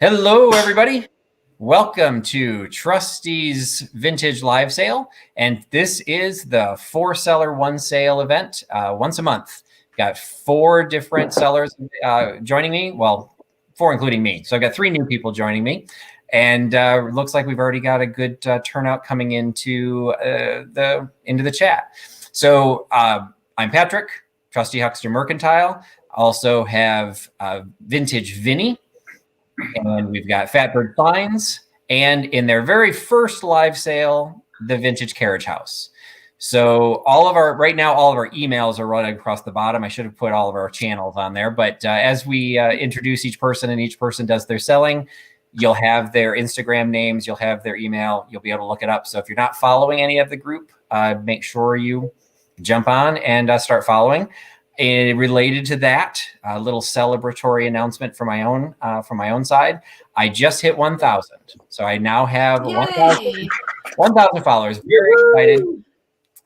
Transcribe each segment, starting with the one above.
Hello, everybody. Welcome to Trusty's Vintage Live Sale. And this is the 4-seller 1 sale event once a month. Got 4 different sellers joining me. Well, 4 including me. So I've got 3 new people joining me. And looks like we've already got a good turnout coming into the chat. So I'm Patrick, Trusty Huckster Mercantile. Also have Vintage Vinny. And we've got Fatbird Finds, and in their very first live sale, the Vintage Carriage House. So right now, all of our emails are running across the bottom. I should have put all of our channels on there, but as we introduce each person and each person does their selling, you'll have their Instagram names, you'll have their email, you'll be able to look it up. So if you're not following any of the group, make sure you jump on and start following. And related to that, a little celebratory announcement from my own side. I just hit 1,000, so I now have 1,000 followers. Very excited.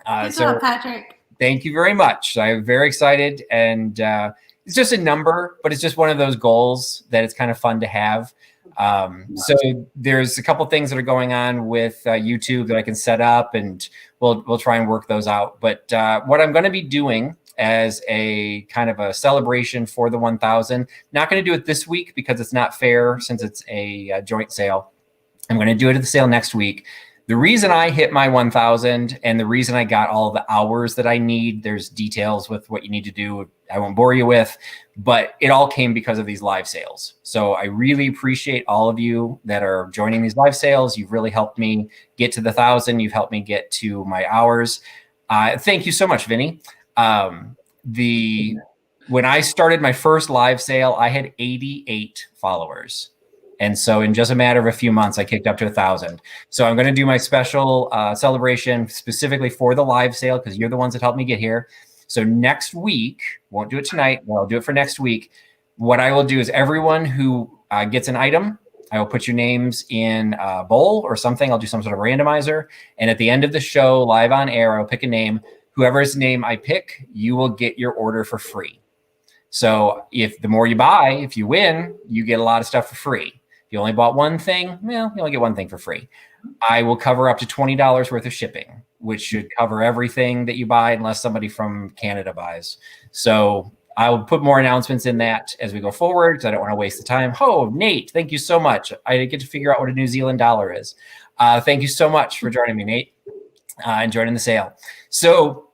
Good job, Patrick. Thank you very much. I'm very excited, and it's just a number, but it's just one of those goals that it's kind of fun to have. So there's a couple things that are going on with YouTube that I can set up, and we'll try and work those out. But what I'm going to be doing as a kind of a celebration for the 1,000. Not going to do it this week because it's not fair since it's a joint sale. I'm going to do it at the sale next week. The reason I hit my 1,000 and the reason I got all the hours that I need, there's details with what you need to do. I won't bore you with, but it all came because of these live sales. So I really appreciate all of you that are joining these live sales. You've really helped me get to the 1,000. You've helped me get to my hours. Thank you so much, Vinny. When I started my first live sale, I had 88 followers. And so in just a matter of a few months, I kicked up to 1,000. So I'm going to do my special celebration specifically for the live sale because you're the ones that helped me get here. So next week, won't do it tonight, but I'll do it for next week. What I will do is everyone who gets an item, I will put your names in a bowl or something. I'll do some sort of randomizer. And at the end of the show, live on air, I'll pick a name. Whoever's name I pick, you will get your order for free. So if the more you buy, if you win, you get a lot of stuff for free. If you only bought one thing, well, you only get one thing for free. I will cover up to $20 worth of shipping, which should cover everything that you buy unless somebody from Canada buys. So I will put more announcements in that as we go forward because I don't want to waste the time. Oh, Nate, thank you so much. I get to figure out what a New Zealand dollar is. Thank you so much for joining me, Nate. And joining the sale. So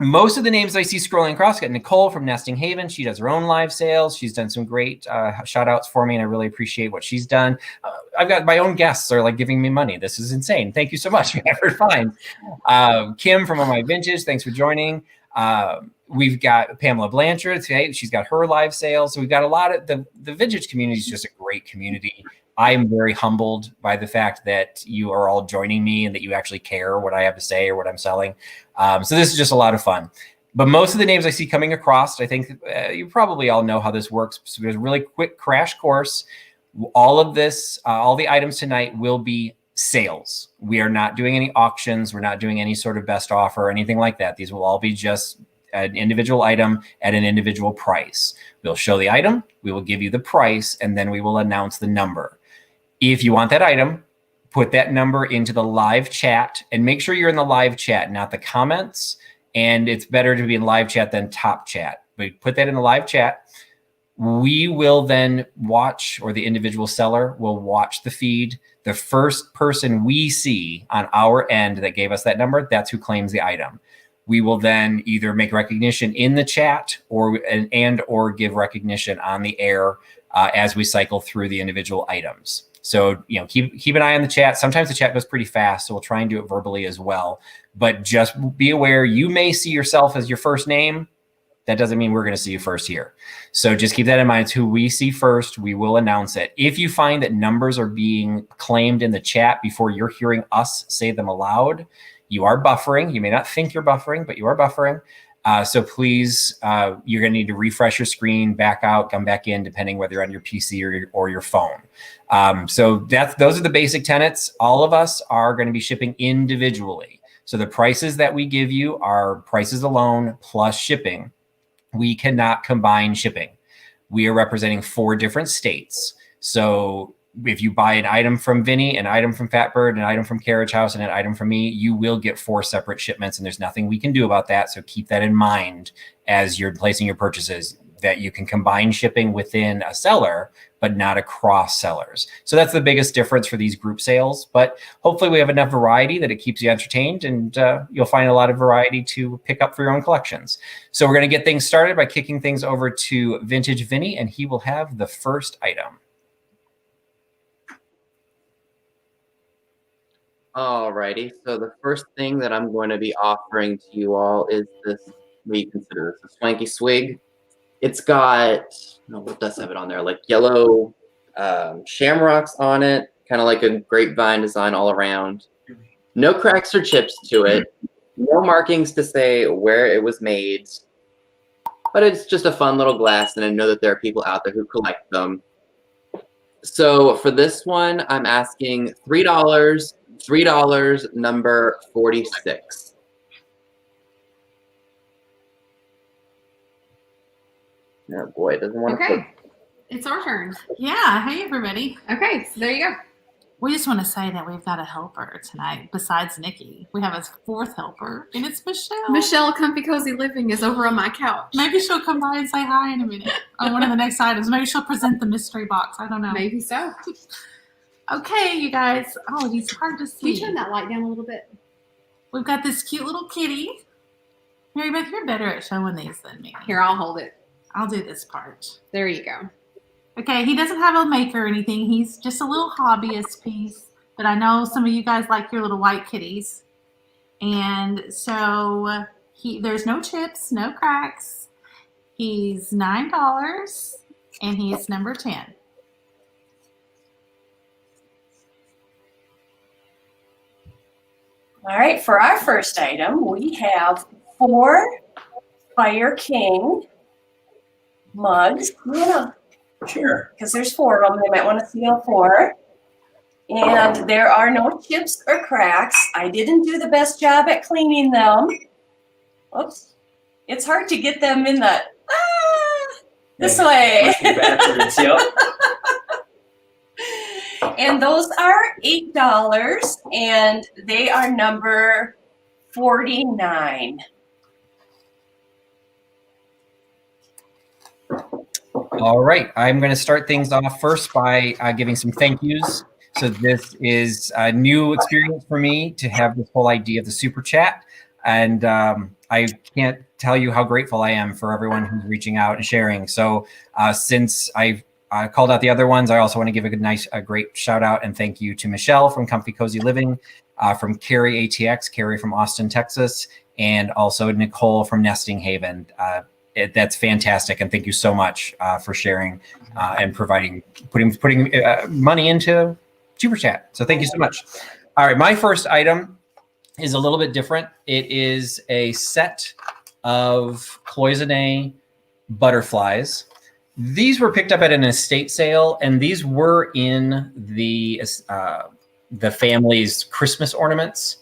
most of the names I see scrolling across, got Nicole from Nesting Haven. She does her own live sales. She's done some great shout outs for me, and I really appreciate what she's done. I've got my own guests are like giving me money. This is insane. Thank you so much. You're fine. Kim from My Vintage, thanks for joining. We've got Pamela Blanchard today. She's got her live sales. So we've got a lot of the vintage community is just a great community. I am very humbled by the fact that you are all joining me and that you actually care what I have to say or what I'm selling. So this is just a lot of fun. But most of the names I see coming across, I think you probably all know how this works. So there's a really quick crash course. All of this, all the items tonight will be sales. We are not doing any auctions. We're not doing any sort of best offer or anything like that. These will all be just an individual item at an individual price. We'll show the item, we will give you the price, and then we will announce the number. If you want that item, put that number into the live chat and make sure you're in the live chat, not the comments. And it's better to be in live chat than top chat. But put that in the live chat. We will then watch, or the individual seller will watch the feed. The first person we see on our end that gave us that number, that's who claims the item. We will then either make recognition in the chat or give recognition on the air as we cycle through the individual items. So, keep an eye on the chat. Sometimes the chat goes pretty fast, so we'll try and do it verbally as well. But just be aware, you may see yourself as your first name. That doesn't mean we're going to see you first here. So just keep that in mind. It's who we see first. We will announce it. If you find that numbers are being claimed in the chat before you're hearing us say them aloud, you are buffering. You may not think you're buffering, but you are buffering. So please, you're going to need to refresh your screen, back out, come back in, depending whether you're on your PC or your phone. So those are the basic tenets. All of us are going to be shipping individually. So the prices that we give you are prices alone plus shipping. We cannot combine shipping. we are representing 4 different states. So if you buy an item from Vinny, an item from Fatbird, an item from Carriage House, and an item from me, you will get 4 separate shipments, and there's nothing we can do about that. So keep that in mind as you're placing your purchases, that you can combine shipping within a seller, but not across sellers. So that's the biggest difference for these group sales. But hopefully we have enough variety that it keeps you entertained, and you'll find a lot of variety to pick up for your own collections. So we're going to get things started by kicking things over to Vintage Vinny, and he will have the first item. Alrighty, so the first thing that I'm going to be offering to you all is this, what do you consider this, a swanky swig? It's got, what does have it on there? Like yellow shamrocks on it, kind of like a grapevine design all around. No cracks or chips to it. No markings to say where it was made. But it's just a fun little glass, and I know that there are people out there who collect them. So for this one, I'm asking $3, number 46. Oh boy, it doesn't want to. Okay, it's our turn. Yeah, hey everybody. Okay, so there you go. We just want to say that we've got a helper tonight besides Nikki. We have a 4th helper, and it's Michelle. Michelle, Comfy Cozy Living, is over on my couch. Maybe she'll come by and say hi in a minute on one of the next items. Maybe she'll present the mystery box. I don't know. Maybe so. Okay, you guys. Oh, he's hard to see. Can you turn that light down a little bit? We've got this cute little kitty. Mary Beth, you're better at showing these than me. Here, I'll hold it. I'll do this part. There you go. Okay, he doesn't have a maker or anything. He's just a little hobbyist piece. But I know some of you guys like your little white kitties. And so there's no chips, no cracks. He's $9, and he is number 10. All right, for our first item, we have 4 Fire King mugs. Sure. Because there's 4 of them. They might want to see all 4. And there are no chips or cracks. I didn't do the best job at cleaning them. Oops. It's hard to get them in the, this way. And those are $8, and they are number 49. All right, I'm going to start things off first by giving some thank yous. So this is a new experience for me to have this whole idea of the super chat. And I can't tell you how grateful I am for everyone who's reaching out and sharing. So since I've called out the other ones, I also want to give a great shout out and thank you to Michelle from Comfy Cozy Living, from Carrie ATX, Carrie from Austin, Texas, and also Nicole from Nesting Haven. That's fantastic, and thank you so much for sharing and putting money into Super Chat. So thank you so much. All right, my first item is a little bit different. It is a set of Cloisonne butterflies. These were picked up at an estate sale, and these were in the family's Christmas ornaments.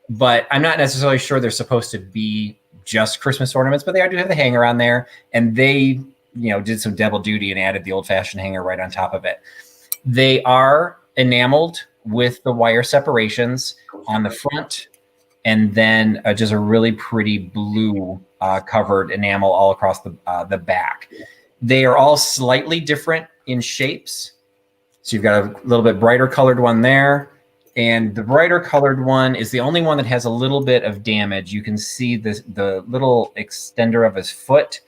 But I'm not necessarily sure they're supposed to be just Christmas ornaments, but they do have the hanger on there, and they, did some double duty and added the old-fashioned hanger right on top of it. They are enameled with the wire separations on the front, and then just a really pretty blue covered enamel all across the back. They are all slightly different in shapes. So you've got a little bit brighter colored one there. And the brighter colored one is the only one that has a little bit of damage. You can see the little extender of his foot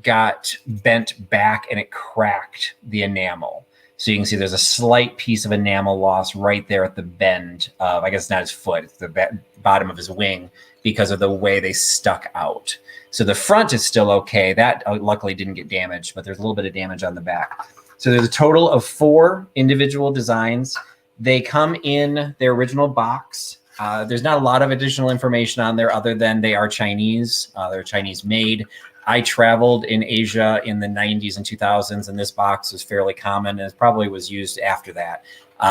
got bent back and it cracked the enamel. So you can see there's a slight piece of enamel loss right there at the bend of, I guess it's not his foot, it's the bottom of his wing because of the way they stuck out. So the front is still okay. That luckily didn't get damaged, but there's a little bit of damage on the back. So there's a total of 4 individual designs. They come in their original box. There's not a lot of additional information on there other than they are Chinese. They're Chinese made. I traveled in Asia in the 90s and 2000s, and this box was fairly common, and it probably was used after that.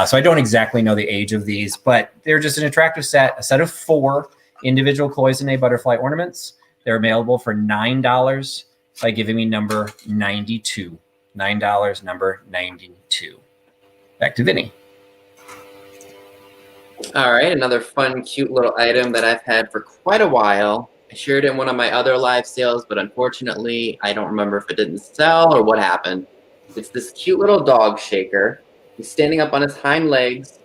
So I don't exactly know the age of these, but they're just an attractive set, a set of 4 individual Cloisonne butterfly ornaments. They're available for $9 by giving me number 92. $9, number 92. Back to Vinny. All right, another fun, cute little item that I've had for quite a while. I shared it in one of my other live sales, but unfortunately, I don't remember if it didn't sell or what happened. It's this cute little dog shaker. He's standing up on his hind legs.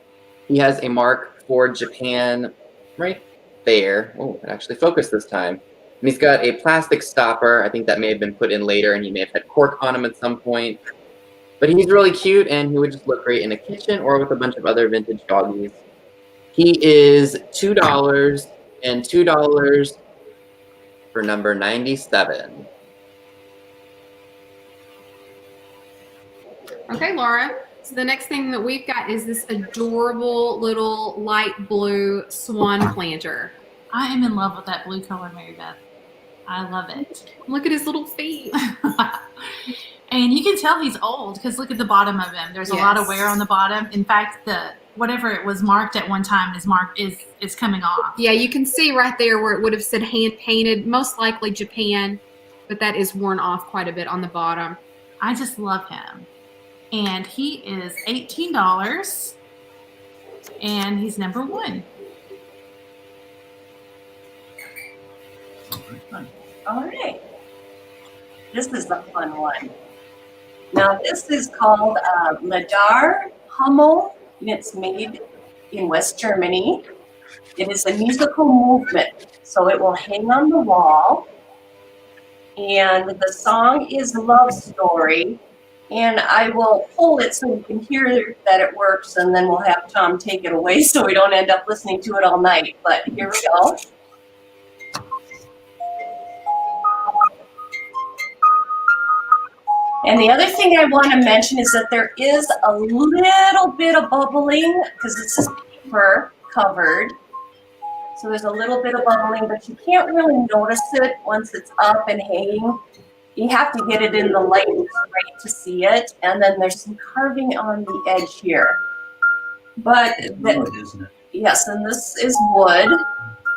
He has a mark for Japan right there. Oh, it actually focused this time. And he's got a plastic stopper. I think that may have been put in later, and he may have had cork on him at some point. But he's really cute, and he would just look great in a kitchen or with a bunch of other vintage doggies. He is $2 and $2 for number 97. Okay, Laura. So the next thing that we've got is this adorable little light blue swan planter. I am in love with that blue color, Mary Beth. I love it. Look at his little feet. And you can tell he's old because look at the bottom of him. There's a lot of wear on the bottom. In fact, the whatever it was marked at one time is coming off. Yeah, you can see right there where it would have said hand painted, most likely Japan, but that is worn off quite a bit on the bottom. I just love him. And he is $18 and he's number 1. All right. This is the fun one. Now, this is called Madar Hummel, and it's made in West Germany. It is a musical movement, so it will hang on the wall. And the song is Love Story. And I will pull it so you can hear that it works, and then we'll have Tom take it away so we don't end up listening to it all night. But here we go. And the other thing I want to mention is that there is a little bit of bubbling because this is paper covered. So there's a little bit of bubbling, but you can't really notice it once it's up and hanging. You have to get it in the light right to see it. And then there's some carving on the edge here. But wood, isn't it? Yes, and this is wood.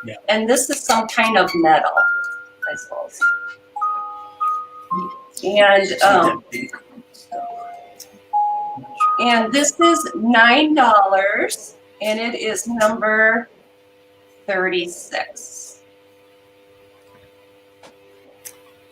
Yeah. And this is some kind of metal, I suppose. And this is $9, and it is number 36.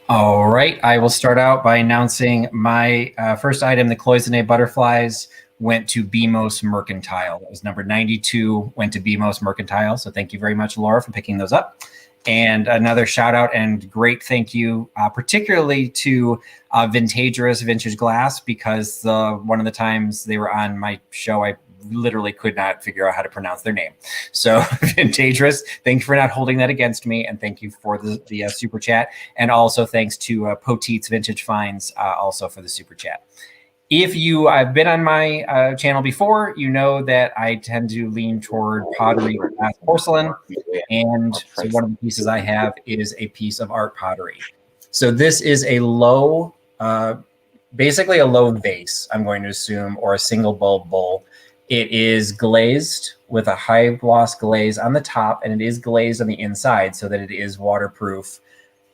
All right, I will start out by announcing my first item, the Cloisonne butterflies, went to BMOS Mercantile. It was number 92, went to BMOS Mercantile. So thank you very much, Laura, for picking those up. And another shout out and great thank you, particularly to Vintage Glass, because one of the times they were on my show, I literally could not figure out how to pronounce their name. So Vintage, thank you for not holding that against me, and thank you for the super chat. And also thanks to Poteet's Vintage Finds also for the super chat. If you have been on my channel before, you know that I tend to lean toward pottery or glass porcelain. And so one of the pieces I have is a piece of art pottery. So this is a low, basically a low vase, I'm going to assume, or a single bulb bowl. It is glazed with a high gloss glaze on the top, and it is glazed on the inside so that it is waterproof.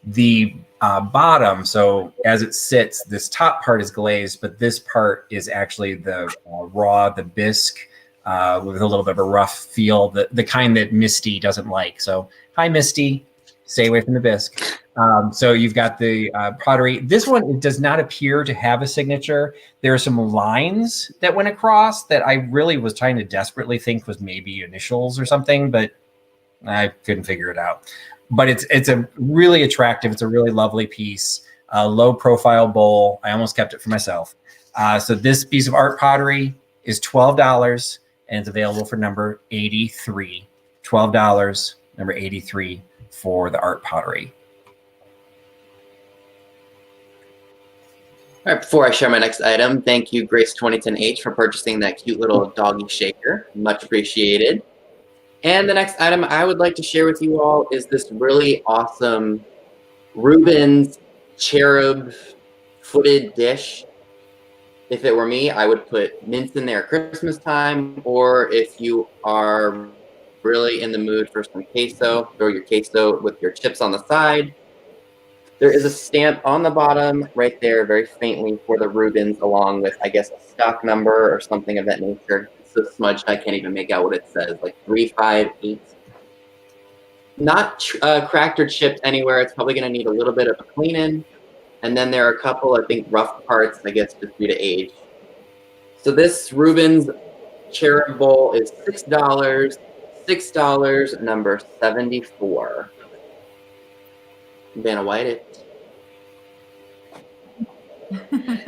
The bottom, so as it sits, this top part is glazed, but this part is actually the raw, the bisque, with a little bit of a rough feel, the kind that Misty doesn't like. So hi, Misty, stay away from the bisque. So you've got the pottery. This one, it does not appear to have a signature. There are some lines that went across that I really was trying to desperately think was maybe initials or something, but I couldn't figure it out. But it's a really attractive, it's a really lovely piece, low profile bowl. I almost kept it for myself. So this piece of art pottery is $12 and it's available for number 83. $12, number 83 for the art pottery. All right, before I share my next item, thank you, Grace2010H, for purchasing that cute little doggy shaker. Much appreciated. And the next item I would like to share with you all is this really awesome Rubens cherub footed dish. If it were me, I would put mince in there at Christmas time, or if you are really in the mood for some queso, throw your queso with your chips on the side. There is a stamp on the bottom right there, very faintly, for the Rubens, along with, I guess, a stock number or something of that nature. It's so smudged I can't even make out what it says, like 358. Not cracked or chipped anywhere. It's probably going to need a little bit of a cleaning. And then there are a couple, I think, rough parts, I guess, just due to age. So this Rubens cherub bowl is $6. $6, number 74. Vanna White it.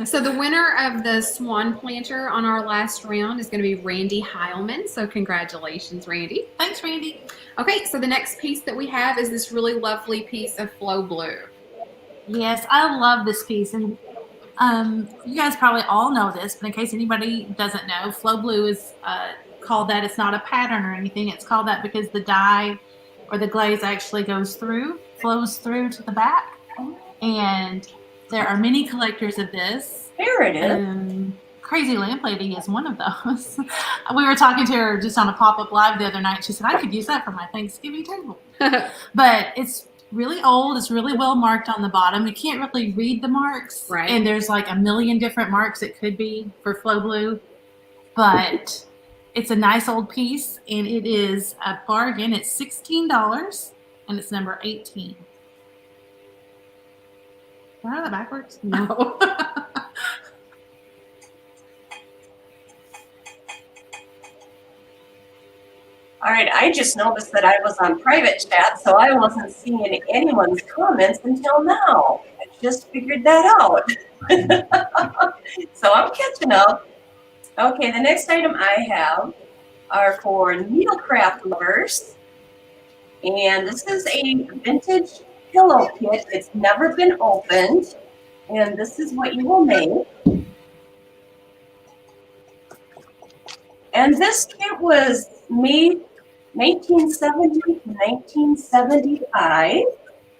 So the winner of the swan planter on our last round is going to be Randy Heilman. So congratulations, Randy. Thanks, Randy. Okay, so the next piece that we have is this really lovely piece of flow blue. Yes, I love this piece, and you guys probably all know this, but in case anybody doesn't know, flow blue is called that. It's not a pattern or anything. It's called that because the dye or the glaze actually flows through to the back, and there are many collectors of this. There it is. Crazy Lamp Lady is one of those. We were talking to her just on a pop-up live the other night. She said, I could use that for my Thanksgiving table. But it's really old. It's really well marked on the bottom. You can't really read the marks. Right. And there's like a million different marks it could be for Flow Blue. But it's a nice old piece, and it is a bargain. It's $16, and it's number 18. Did I have that backwards? No. All right, I just noticed that I was on private chat, so I wasn't seeing anyone's comments until now. I just figured that out. So I'm catching up. Okay, the next item I have are for needlecraft lovers. And this is a vintage pillow kit. It's never been opened. And this is what you will make. And this kit was made 1970 to 1975.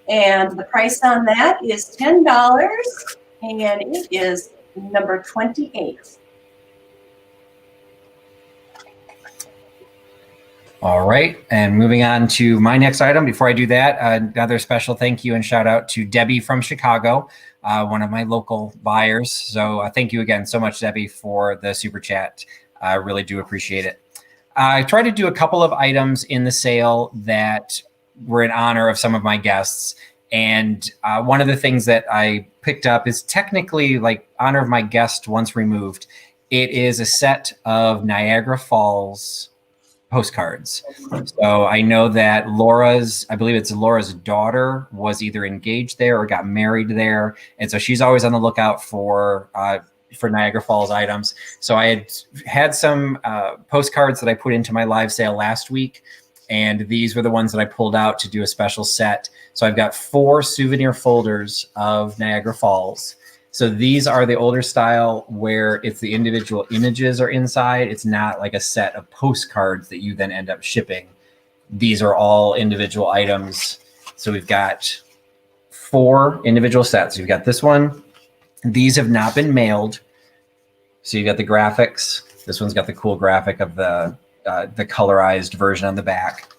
And the price on that is $10. And it is number 28. All right, and moving on to my next item. Before I do that, another special thank you and shout out to Debbie from Chicago, one of my local buyers. So thank you again so much, Debbie, for the super chat. I really do appreciate it. I tried to do a couple of items in the sale that were in honor of some of my guests. And one of the things that I picked up is technically like honor of my guest once removed. It is a set of Niagara Falls postcards. So I know that I believe it's Laura's daughter was either engaged there or got married there. And so she's always on the lookout for Niagara Falls items. So I had some postcards that I put into my live sale last week. And these were the ones that I pulled out to do a special set. So I've got 4 souvenir folders of Niagara Falls. So these are the older style where it's the individual images are inside. It's not like a set of postcards that you then end up shipping. These are all individual items. So we've got 4 individual sets. You've got this one. These have not been mailed. So you've got the graphics. This one's got the cool graphic of the colorized version on the back.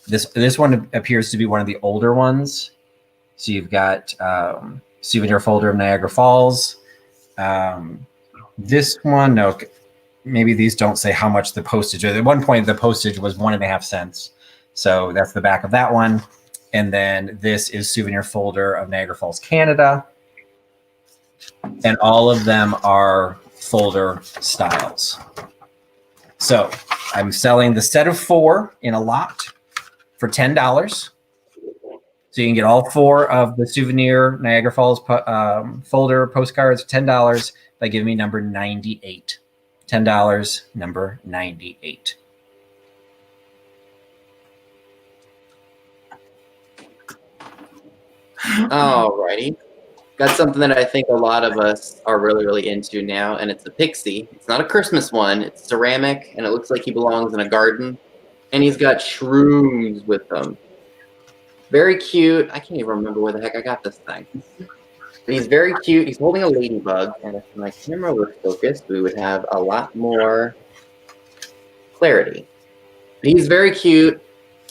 This one appears to be one of the older ones. So you've got souvenir folder of Niagara Falls. This one, no, maybe these don't say how much the postage. At one point, the postage was 1.5 cents. So that's the back of that one. And then this is souvenir folder of Niagara Falls, Canada. And all of them are folder styles. So I'm selling the set of 4 in a lot for $10. So you can get all 4 of the souvenir Niagara Falls folder postcards, $10 by giving me number 98. $10, number 98. All righty. Got something that I think a lot of us are really, really into now, and it's a pixie. It's not a Christmas one. It's ceramic, and it looks like he belongs in a garden. And he's got shrooms with them. Very cute. I can't even remember where the heck I got this thing. But he's very cute. He's holding a ladybug, and if my camera were focused, we would have a lot more clarity. But he's very cute.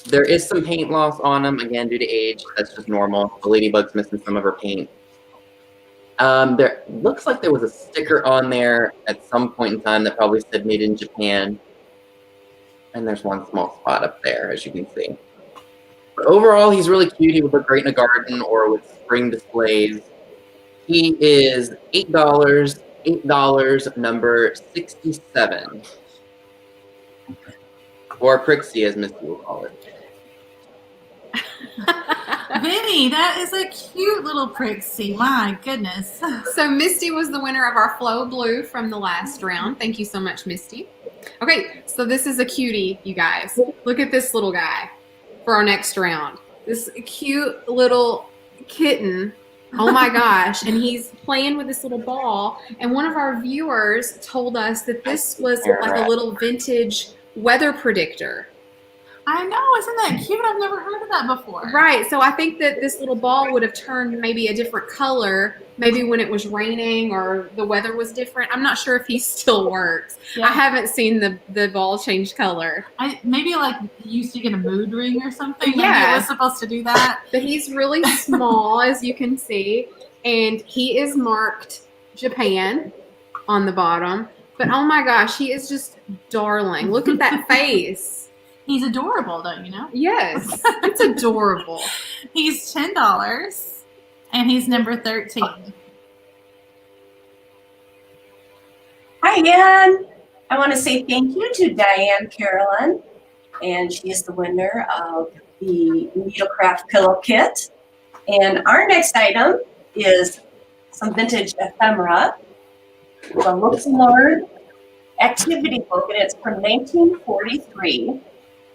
There is some paint loss on them, again, due to age. That's just normal. The ladybug's missing some of her paint. There looks like there was a sticker on there at some point in time that probably said made in Japan. And there's one small spot up there, as you can see. But overall, he's really cute. He would look great in a garden or with spring displays. He is $8. $8, number 67. Or Pixie, as Misty will call it. Vinny, that is a cute little Pixie. My goodness. So Misty was the winner of our Flow Blue from the last round. Thank you so much, Misty. Okay, so this is a cutie, you guys. Look at this little guy for our next round. This cute little kitten. Oh my gosh. And he's playing with this little ball. And one of our viewers told us that this was like a little vintage weather predictor. I know, isn't that cute? I've never heard of that before. Right. So I think that this little ball would have turned maybe a different color, maybe when it was raining or the weather was different. I'm not sure if he still works. Yeah. I haven't seen the ball change color. Maybe like you used to get a mood ring or something. Maybe Yeah. it was supposed to do that. But he's really small, as you can see, and he is marked Japan on the bottom. But oh my gosh, he is just darling. Look at that face. He's adorable, don't you know? Yes, it's adorable. He's $10, and he's number 13. Hi, Ann. I want to say thank you to Diane Carolyn, and she is the winner of the Needlecraft Pillow Kit. And our next item is some vintage ephemera, the Looks and Learn activity book, and it's from 1943.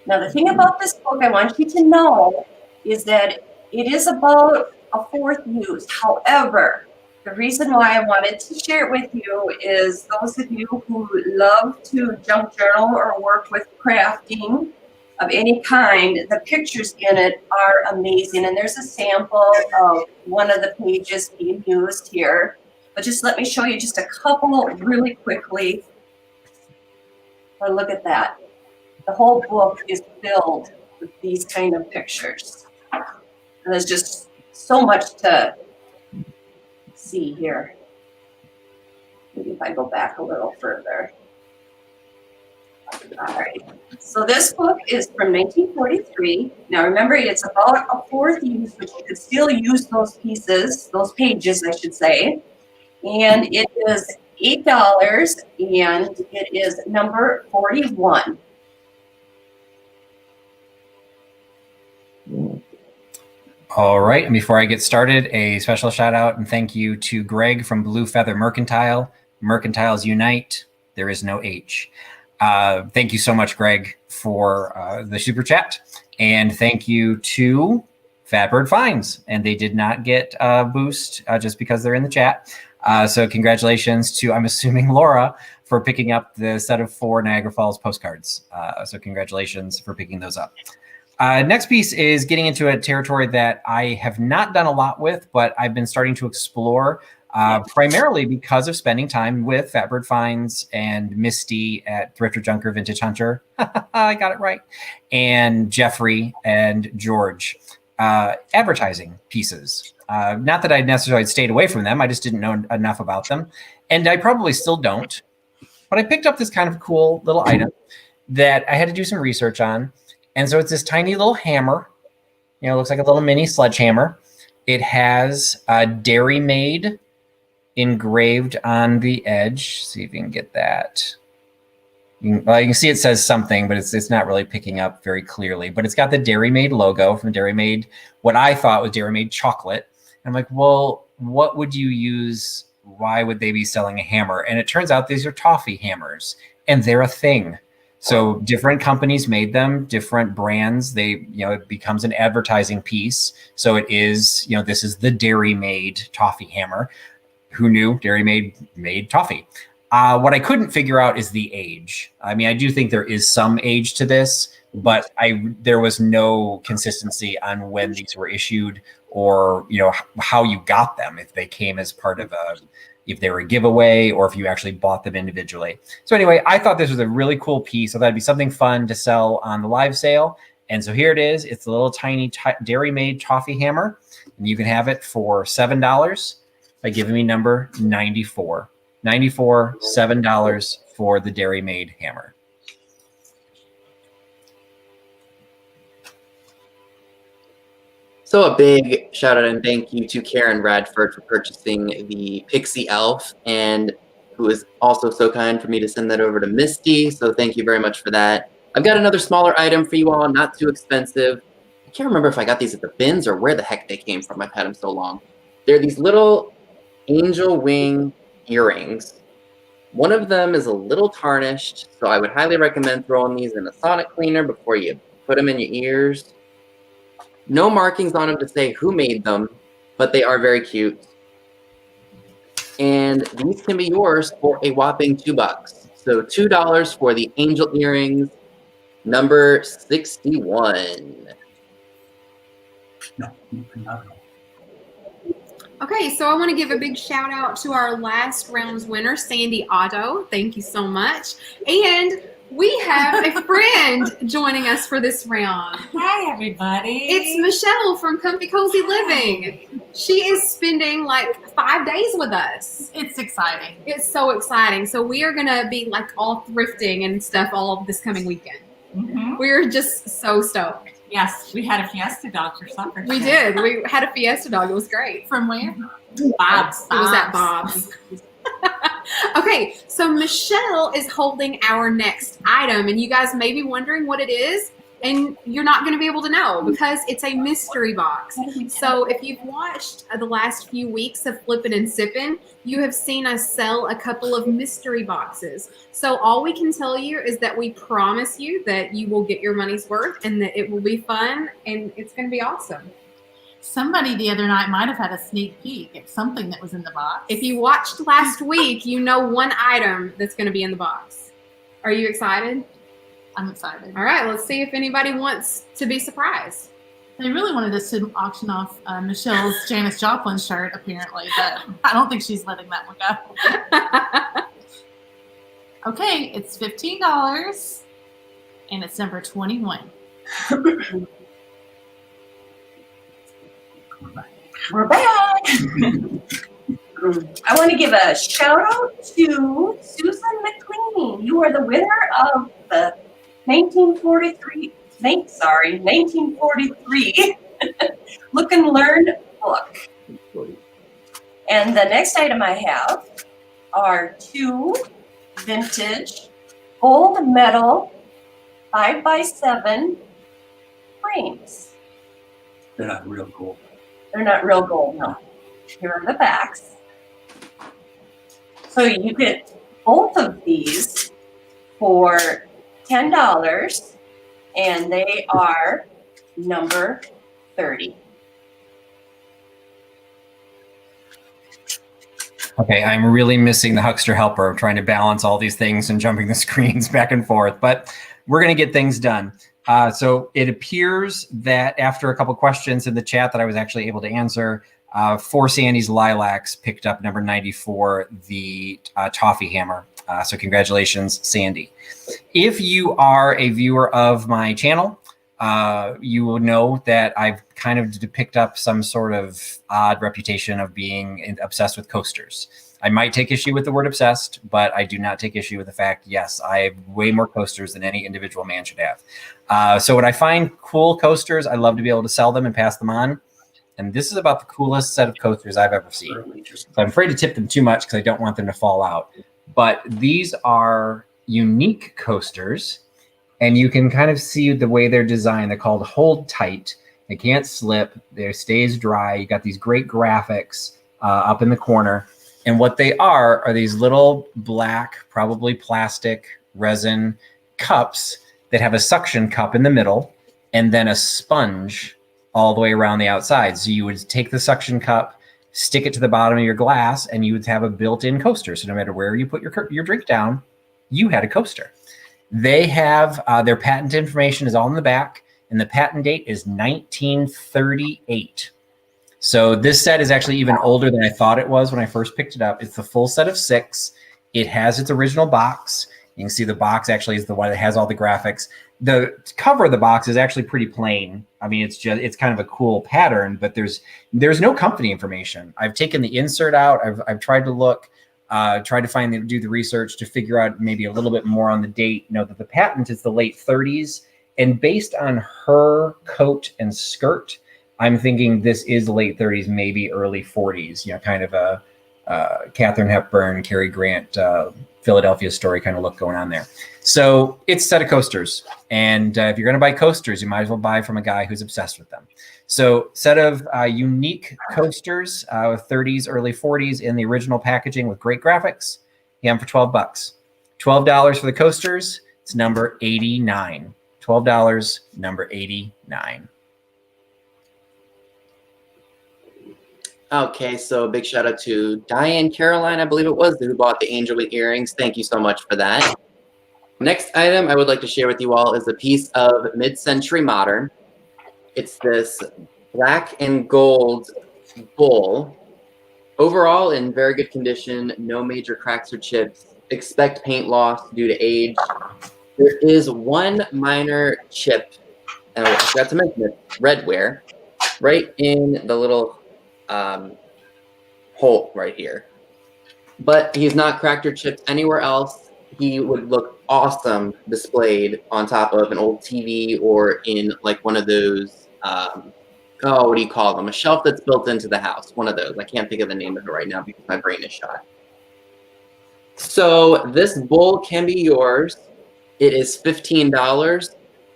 Now, the thing about this book I want you to know is that it is about a fourth use. However, the reason why I wanted to share it with you is those of you who love to junk journal or work with crafting of any kind, the pictures in it are amazing. And there's a sample of one of the pages being used here. But just let me show you just a couple really quickly. Or look at that. The whole book is filled with these kind of pictures. And there's just so much to see here. Maybe if I go back a little further. All right. So this book is from 1943. Now remember, it's about a fourth use, but you could still use those pieces, those pages, I should say. And it is $8, and it is number 41. All right, and before I get started, a special shout out and thank you to Greg from Blue Feather Mercantile. Mercantiles unite, there is no H. Thank you so much, Greg, for the super chat. And thank you to Fatbird Finds. And they did not get a boost just because they're in the chat. So congratulations to, I'm assuming, Laura, for picking up the set of 4 Niagara Falls postcards. So congratulations for picking those up. Next piece is getting into a territory that I have not done a lot with, but I've been starting to explore primarily because of spending time with Fatbird Finds and Misty at Thrifter Junker Vintage Hunter. I got it right. And Jeffrey and George. Advertising pieces. Not that I necessarily stayed away from them. I just didn't know enough about them. And I probably still don't. But I picked up this kind of cool little item that I had to do some research on. And so it's this tiny little hammer. You know, it looks like a little mini sledgehammer. It has a Dairy Maid engraved on the edge. See if you can get that. You can see it says something, but it's not really picking up very clearly. But it's got the Dairy Maid logo from Dairy Maid, what I thought was Dairy Maid chocolate. And I'm like, well, what would you use? Why would they be selling a hammer? And it turns out these are Toffee hammers, and they're a thing. So different companies made them, different brands. They, it becomes an advertising piece. So it is, this is the Dairy Maid Toffee hammer. Who knew Dairy Maid made toffee? What I couldn't figure out is the age. I mean, I do think there is some age to this, but there was no consistency on when these were issued or, how you got them, if they came as part of if they were a giveaway or if you actually bought them individually. So anyway, I thought this was a really cool piece. So that'd be something fun to sell on the live sale. And so here it is. It's a little tiny Dairy Made Toffee hammer. And you can have it for $7 by giving me number 94. 94, $7 for the Dairy Made hammer. So a big shout out and thank you to Karen Radford for purchasing the Pixie Elf, and who is also so kind for me to send that over to Misty. So thank you very much for that. I've got another smaller item for you all, not too expensive. I can't remember if I got these at the bins or where the heck they came from. I've had them so long. They're these little angel wing earrings. One of them is a little tarnished, so I would highly recommend throwing these in a sonic cleaner before you put them in your ears. No markings on them to say who made them, but they are very cute. And these can be yours for a whopping $2. So $2 for the angel earrings, number 61. No, not at all. Okay, so I want to give a big shout out to our last round's winner, Sandy Otto. Thank you so much. And we have a friend joining us for this round. Hi, everybody. It's Michelle from Comfy Cozy Living. She is spending like 5 days with us. It's exciting. It's so exciting. So we are going to be like all thrifting and stuff all of this coming weekend. Mm-hmm. We're just so stoked. Yes, we had a Fiesta dog for supper. We today. did. We had a Fiesta dog. It was great. From where? Bob's. It was at Bob's. Okay, so Michelle is holding our next item, and you guys may be wondering what it is, and you're not going to be able to know because it's a mystery box. So if you've watched the last few weeks of Flippin' and Sippin', you have seen us sell a couple of mystery boxes. So all we can tell you is that we promise you that you will get your money's worth and that it will be fun and it's going to be awesome. Somebody the other night might have had a sneak peek at something that was in the box. If you watched last week, you know one item that's going to be in the box. Are you excited? I'm excited. All right, let's see if anybody wants to be surprised. They really wanted us to auction off Michelle's Janis Joplin shirt, apparently, but I don't think she's letting that one go. Okay, it's $15, and it's number 21. We're back. I want to give a shout out to Susan McLean. You are the winner of the 1943 Look and Learn book. And the next item I have are 2 vintage gold medal 5x7 frames. They're not real gold. They're not real gold, no. Here are the backs. So you get both of these for $10, and they are number 30. Okay, I'm really missing the Huckster helper of trying to balance all these things and jumping the screens back and forth, but we're going to get things done. So it appears that after a couple questions in the chat that I was actually able to answer, for Sandy's Lilacs picked up number 94, the Toffee hammer. So congratulations, Sandy. If you are a viewer of my channel, you will know that I've kind of picked up some sort of odd reputation of being obsessed with coasters. I might take issue with the word obsessed, but I do not take issue with the fact, yes, I have way more coasters than any individual man should have. So when I find cool coasters, I love to be able to sell them and pass them on. And this is about the coolest set of coasters I've ever seen. So I'm afraid to tip them too much because I don't want them to fall out. But these are unique coasters, and you can kind of see the way they're designed. They're called Hold Tight. They can't slip. They stays dry. You got these great graphics up in the corner. And what they are these little black, probably plastic resin cups that have a suction cup in the middle and then a sponge all the way around the outside. So you would take the suction cup, stick it to the bottom of your glass, and you would have a built-in coaster. So no matter where you put your drink down, you had a coaster. They have their patent information is all in the back, and the patent date is 1938. So this set is actually even older than I thought it was when I first picked it up. It's the full set of 6. It has its original box. You can see the box actually is the one that has all the graphics. The cover of the box is actually pretty plain. I mean, it's kind of a cool pattern, but there's no company information. I've taken the insert out. I've tried to look, tried to do the research to figure out maybe a little bit more on the date. Know that the patent is the late 30s, and based on her coat and skirt, I'm thinking this is late 30s, maybe early 40s. You know, kind of a Katharine Hepburn, Cary Grant, Philadelphia Story kind of look going on there. So it's a set of coasters. And if you're going to buy coasters, you might as well buy from a guy who's obsessed with them. So set of unique coasters with 30s, early 40s in the original packaging with great graphics. You have them for $12. $12 for the coasters. It's number 89. $12, number 89. Okay, so big shout out to Diane Caroline, I believe it was, who bought the angel wing earrings. Thank you so much for that. Next item I would like to share with you all is a piece of mid-century modern. It's this black and gold bowl. Overall in very good condition, no major cracks or chips. Expect paint loss due to age. There is one minor chip, and I forgot to mention it, red ware, right in the little hole right here. But he's not cracked or chipped anywhere else. He would look awesome displayed on top of an old TV or in like one of those, what do you call them? A shelf that's built into the house. One of those. I can't think of the name of it right now because my brain is shot. So this bowl can be yours. It is $15.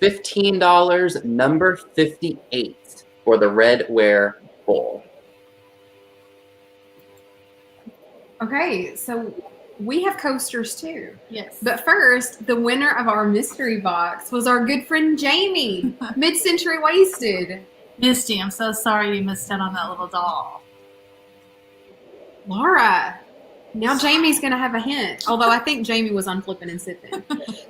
$15, number 58 for the red ware bowl. Okay, so we have coasters too. Yes. But first, the winner of our mystery box was our good friend Jamie, Mid-Century Wasted. Misty, I'm so sorry you missed out on that little doll. Laura, now Jamie's going to have a hint, although I think Jamie was on flipping and sipping.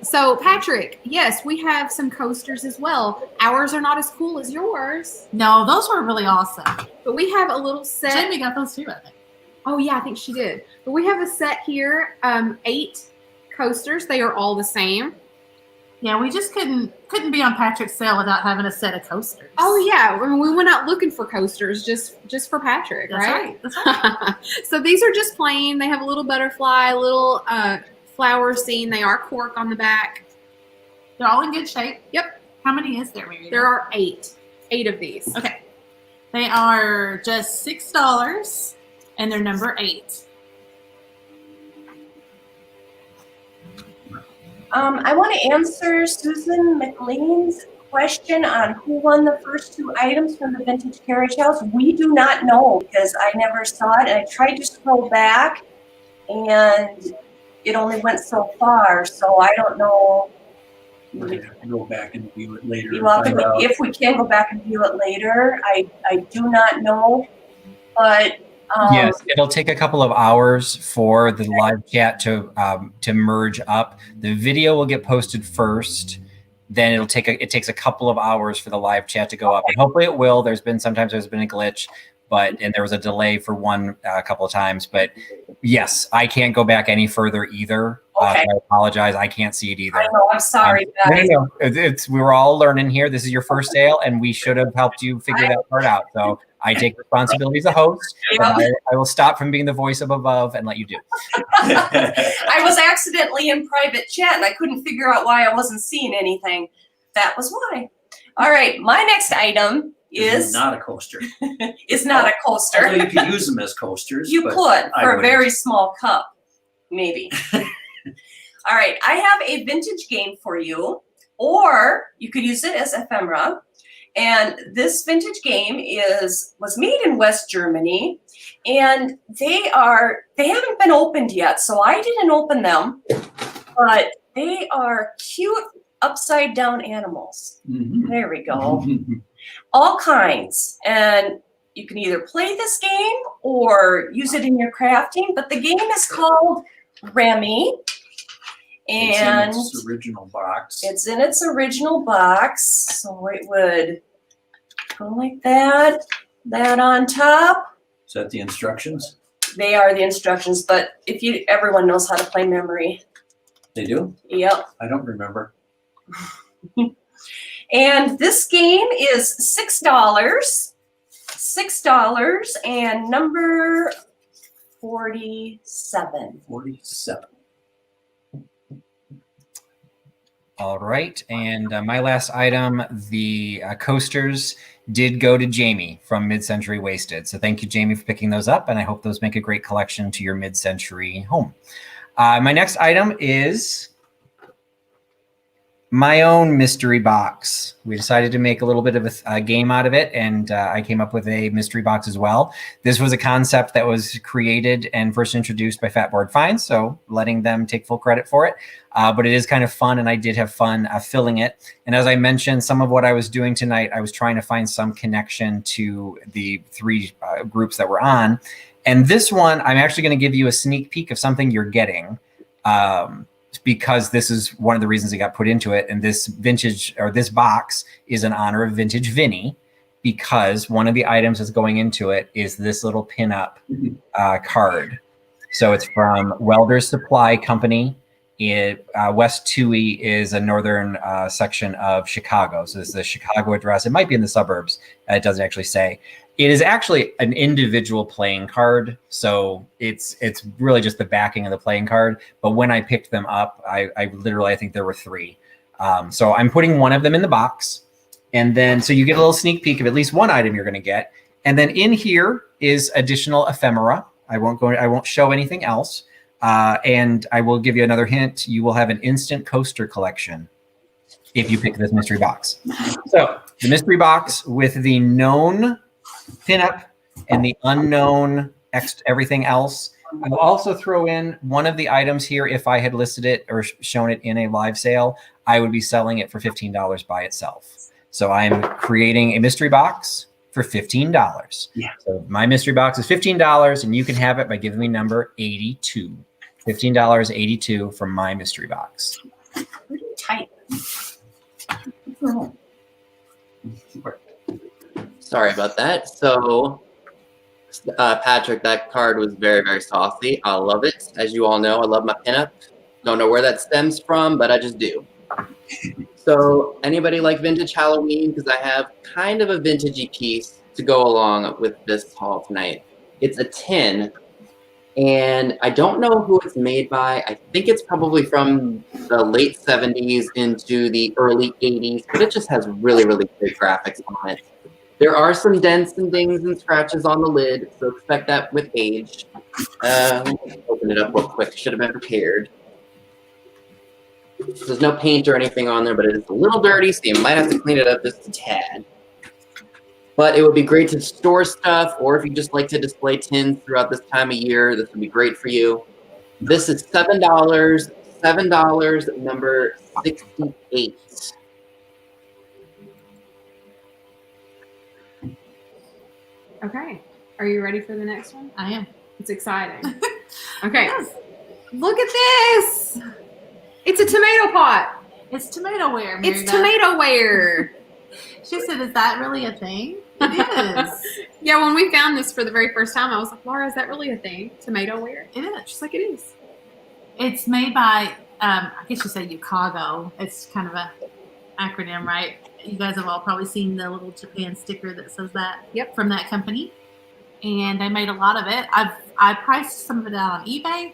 So, Patrick, yes, we have some coasters as well. Ours are not as cool as yours, No, those were really awesome. but we have a little set. Jamie got those too, I think. Oh, yeah, I think she did. But we have a set here, 8 coasters. They are all the same. Yeah, we just couldn't be on Patrick's sale without having a set of coasters. Oh, yeah. I mean, we went out looking for coasters just for Patrick, That's right? right. That's right. So these are just plain. They have a little butterfly, a little flower scene. They are cork on the back. They're all in good shape. Yep. How many is there, Mary? There are 8. 8 of these. Okay. They are just $6, and they're number 8. I want to answer Susan McLean's question on who won the first 2 items from the Vintage Carriage House. We do not know because I never saw it, and I tried to scroll back, and it only went so far, so I don't know. We're gonna have to go back and view it later. You have to go, if we can go back and view it later. I do not know, but Yes, it'll take a couple of hours for the live chat to merge up. The video will get posted first. Then it takes a couple of hours for the live chat to go up, and hopefully it will. Sometimes there's been a glitch, and there was a delay for one a couple of times. But yes, I can't go back any further either. Okay. I apologize. I can't see it either. I know, I'm sorry, guys. No. We were all learning here. This is your first sale, and we should have helped you figure that part out. So I take responsibility as a host. Yep. I will stop from being the voice of above and let you do. I was accidentally in private chat and I couldn't figure out why I wasn't seeing anything. That was why. All right, my next item is not a coaster. is not a coaster. Although you could use them as coasters. You but could I for a wouldn't. very small cup, maybe. All right, I have a vintage game for you, or you could use it as ephemera. And this vintage game was made in West Germany, and they haven't been opened yet, so I didn't open them, but they are cute upside down animals. Mhm. There we go. All kinds. And you can either play this game or use it in your crafting, but the game is called Remy. And it's in its original box. it's in its original box. So it would go like that, that on top. Is that the instructions? They are the instructions, but everyone knows how to play memory. They do? Yep. I don't remember. And this game is $6. $6 and number 47. 47. All right, and my last item, the coasters did go to Jamie from Mid-Century Wasted. So thank you, Jamie, for picking those up, and I hope those make a great collection to your mid-century home. My next item is my own mystery box. We decided to make a little bit of a game out of it, and I came up with a mystery box as well. This was a concept that was created and first introduced by Fatboard Finds, so letting them take full credit for it. But it is kind of fun, and I did have fun filling it. And as I mentioned, some of what I was doing tonight, I was trying to find some connection to the three groups that were on. And this one, I'm actually going to give you a sneak peek of something you're getting. Because this is one of the reasons it got put into it. And this vintage, or this box, is in honor of Vintage Vinny, because one of the items that's going into it is this little pinup card. So it's from Welder's Supply Company. West Toohey is a northern section of Chicago. So this is the Chicago address. It might be in the suburbs. It doesn't actually say. It is actually an individual playing card. So it's really just the backing of the playing card. But when I picked them up, I literally, I think there were 3. So I'm putting one of them in the box. And then, so you get a little sneak peek of at least one item you're going to get. And then in here is additional ephemera. I won't show anything else. And I will give you another hint. You will have an instant coaster collection if you pick this mystery box. So the mystery box with the known pinup and the unknown everything else. I will also throw in one of the items here. If I had listed it or shown it in a live sale, I would be selling it for $15 by itself. So I'm creating a mystery box for $15. Yeah. So my mystery box is $15, and you can have it by giving me number 82. $15.82 from my mystery box. Pretty tight. Sorry about that. So, Patrick, that card was very, very saucy. I love it. As you all know, I love my pinup. Don't know where that stems from, but I just do. So, anybody like vintage Halloween? Because I have kind of a vintagey piece to go along with this haul tonight. It's a tin, and I don't know who it's made by. I think it's probably from the late 70s into the early 80s, but it just has really, really great graphics on it. There are some dents and things and scratches on the lid, so expect that with age. Open it up real quick. Should have been prepared. There's no paint or anything on there, but it is a little dirty, so you might have to clean it up just a tad. But it would be great to store stuff, or if you just like to display tins throughout this time of year, this would be great for you. This is $7. $7, number 68. Okay. Are you ready for the next one? I am. It's exciting. Okay. Yes. Look at this. It's a tomato pot. It's tomato ware, Mary It's Beth. tomato ware. She said, is that really a thing? It is. Yeah, when we found this for the very first time, I was like, Laura, is that really a thing? Tomato ware? It is. She's like, it is. It's made by, I guess you say Chicago. It's kind of a acronym, right? You guys have all probably seen the little Japan sticker that says that. Yep. From that company. And they made a lot of it. I priced some of it out on eBay.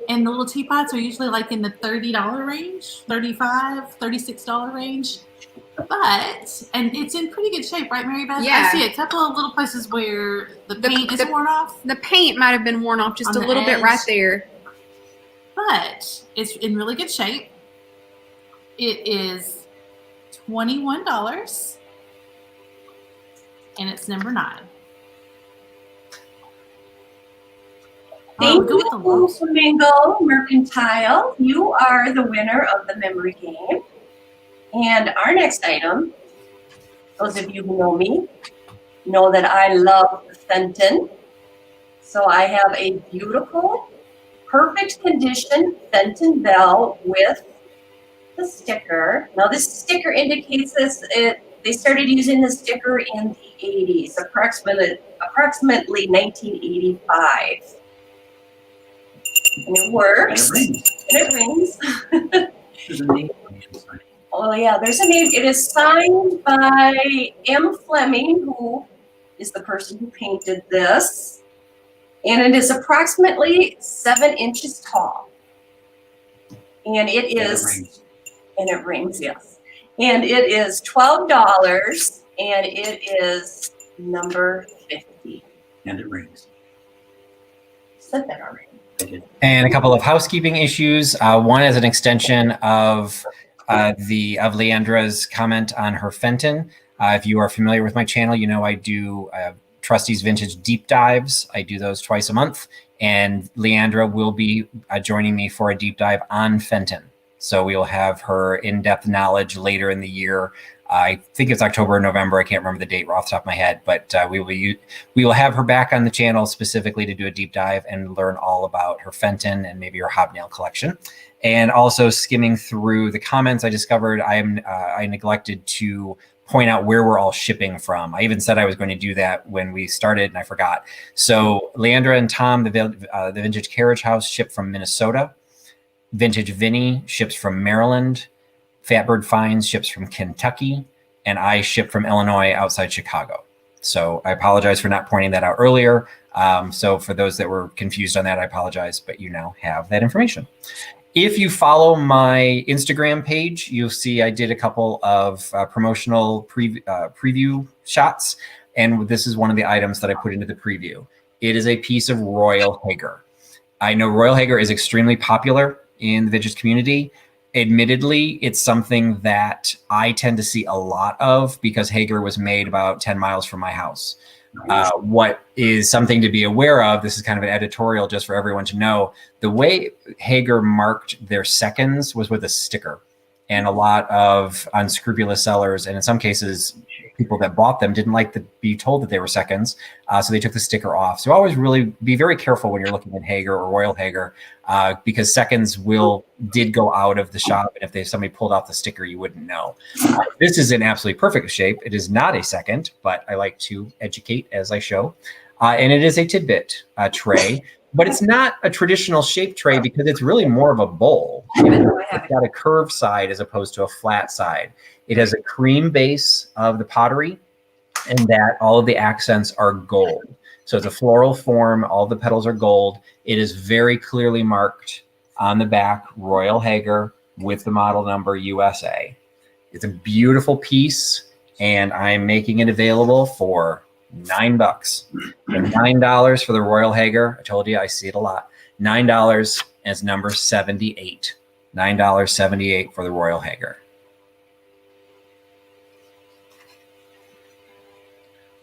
And the little teapots are usually like in the $30 range, $35, $36 range. But, and it's in pretty good shape, right, Mary Beth? Yeah. I see a couple of little places where the paint is worn off. The paint might have been worn off just On a the little bit edge. right there. But it's in really good shape. It is $21. And it's number 9. Thank go with the you, lowest. Flamingo Mercantile. You are the winner of the memory game. And our next item, those of you who know me, know that I love Fenton. So I have a beautiful, perfect condition Fenton bell with the sticker. Now this sticker indicates this. They started using the sticker in the 80s, approximately 1985. And it works. And it rings. And it rings. There's a name on the inside. Oh yeah, there's a name. It is signed by M. Fleming, who is the person who painted this. And it is approximately 7 inches tall. And it is, and it rings, yes. And it is $12, and it is number 50. And it rings. Said that already. I did. And a couple of housekeeping issues. One is an extension of Leandra's comment on her Fenton. If you are familiar with my channel, you know I do Trusty's Vintage Deep Dives. I do those twice a month. And Leandra will be joining me for a deep dive on Fenton. So we will have her in-depth knowledge later in the year. I think it's October or November. I can't remember the date off the top of my head, but we will have her back on the channel specifically to do a deep dive and learn all about her Fenton and maybe her hobnail collection. And also skimming through the comments, I discovered I neglected to point out where we're all shipping from. I even said I was going to do that when we started, and I forgot. So Leandra and Tom, the Vintage Carriage House, ship from Minnesota. Vintage Vinny ships from Maryland. Fatbird Finds ships from Kentucky. And I ship from Illinois outside Chicago. So I apologize for not pointing that out earlier. So for those that were confused on that, I apologize, but you now have that information. If you follow my Instagram page, you'll see I did a couple of promotional preview shots. And this is one of the items that I put into the preview. It is a piece of Royal Hager. I know Royal Hager is extremely popular in the vintage community. Admittedly, it's something that I tend to see a lot of because Hager was made about 10 miles from my house. What is something to be aware of, this is kind of an editorial just for everyone to know, the way Hager marked their seconds was with a sticker. And a lot of unscrupulous sellers, and in some cases, people that bought them didn't like to be told that they were seconds, so they took the sticker off. So always really be very careful when you're looking at Hager or Royal Hager, because seconds did go out of the shop, and if somebody pulled off the sticker, you wouldn't know. This is in absolutely perfect shape. It is not a second, but I like to educate as I show. And it is a tidbit tray. But it's not a traditional shaped tray because it's really more of a bowl. It's got a curved side as opposed to a flat side. It has a cream base of the pottery, and that all of the accents are gold. So it's a floral form. All the petals are gold. It is very clearly marked on the back, Royal Hager, with the model number USA. It's a beautiful piece, and I'm making it available for $9. And $9 for the Royal Hager. I told you I see it a lot. $9 as number 78. $9.78 for the Royal Hager.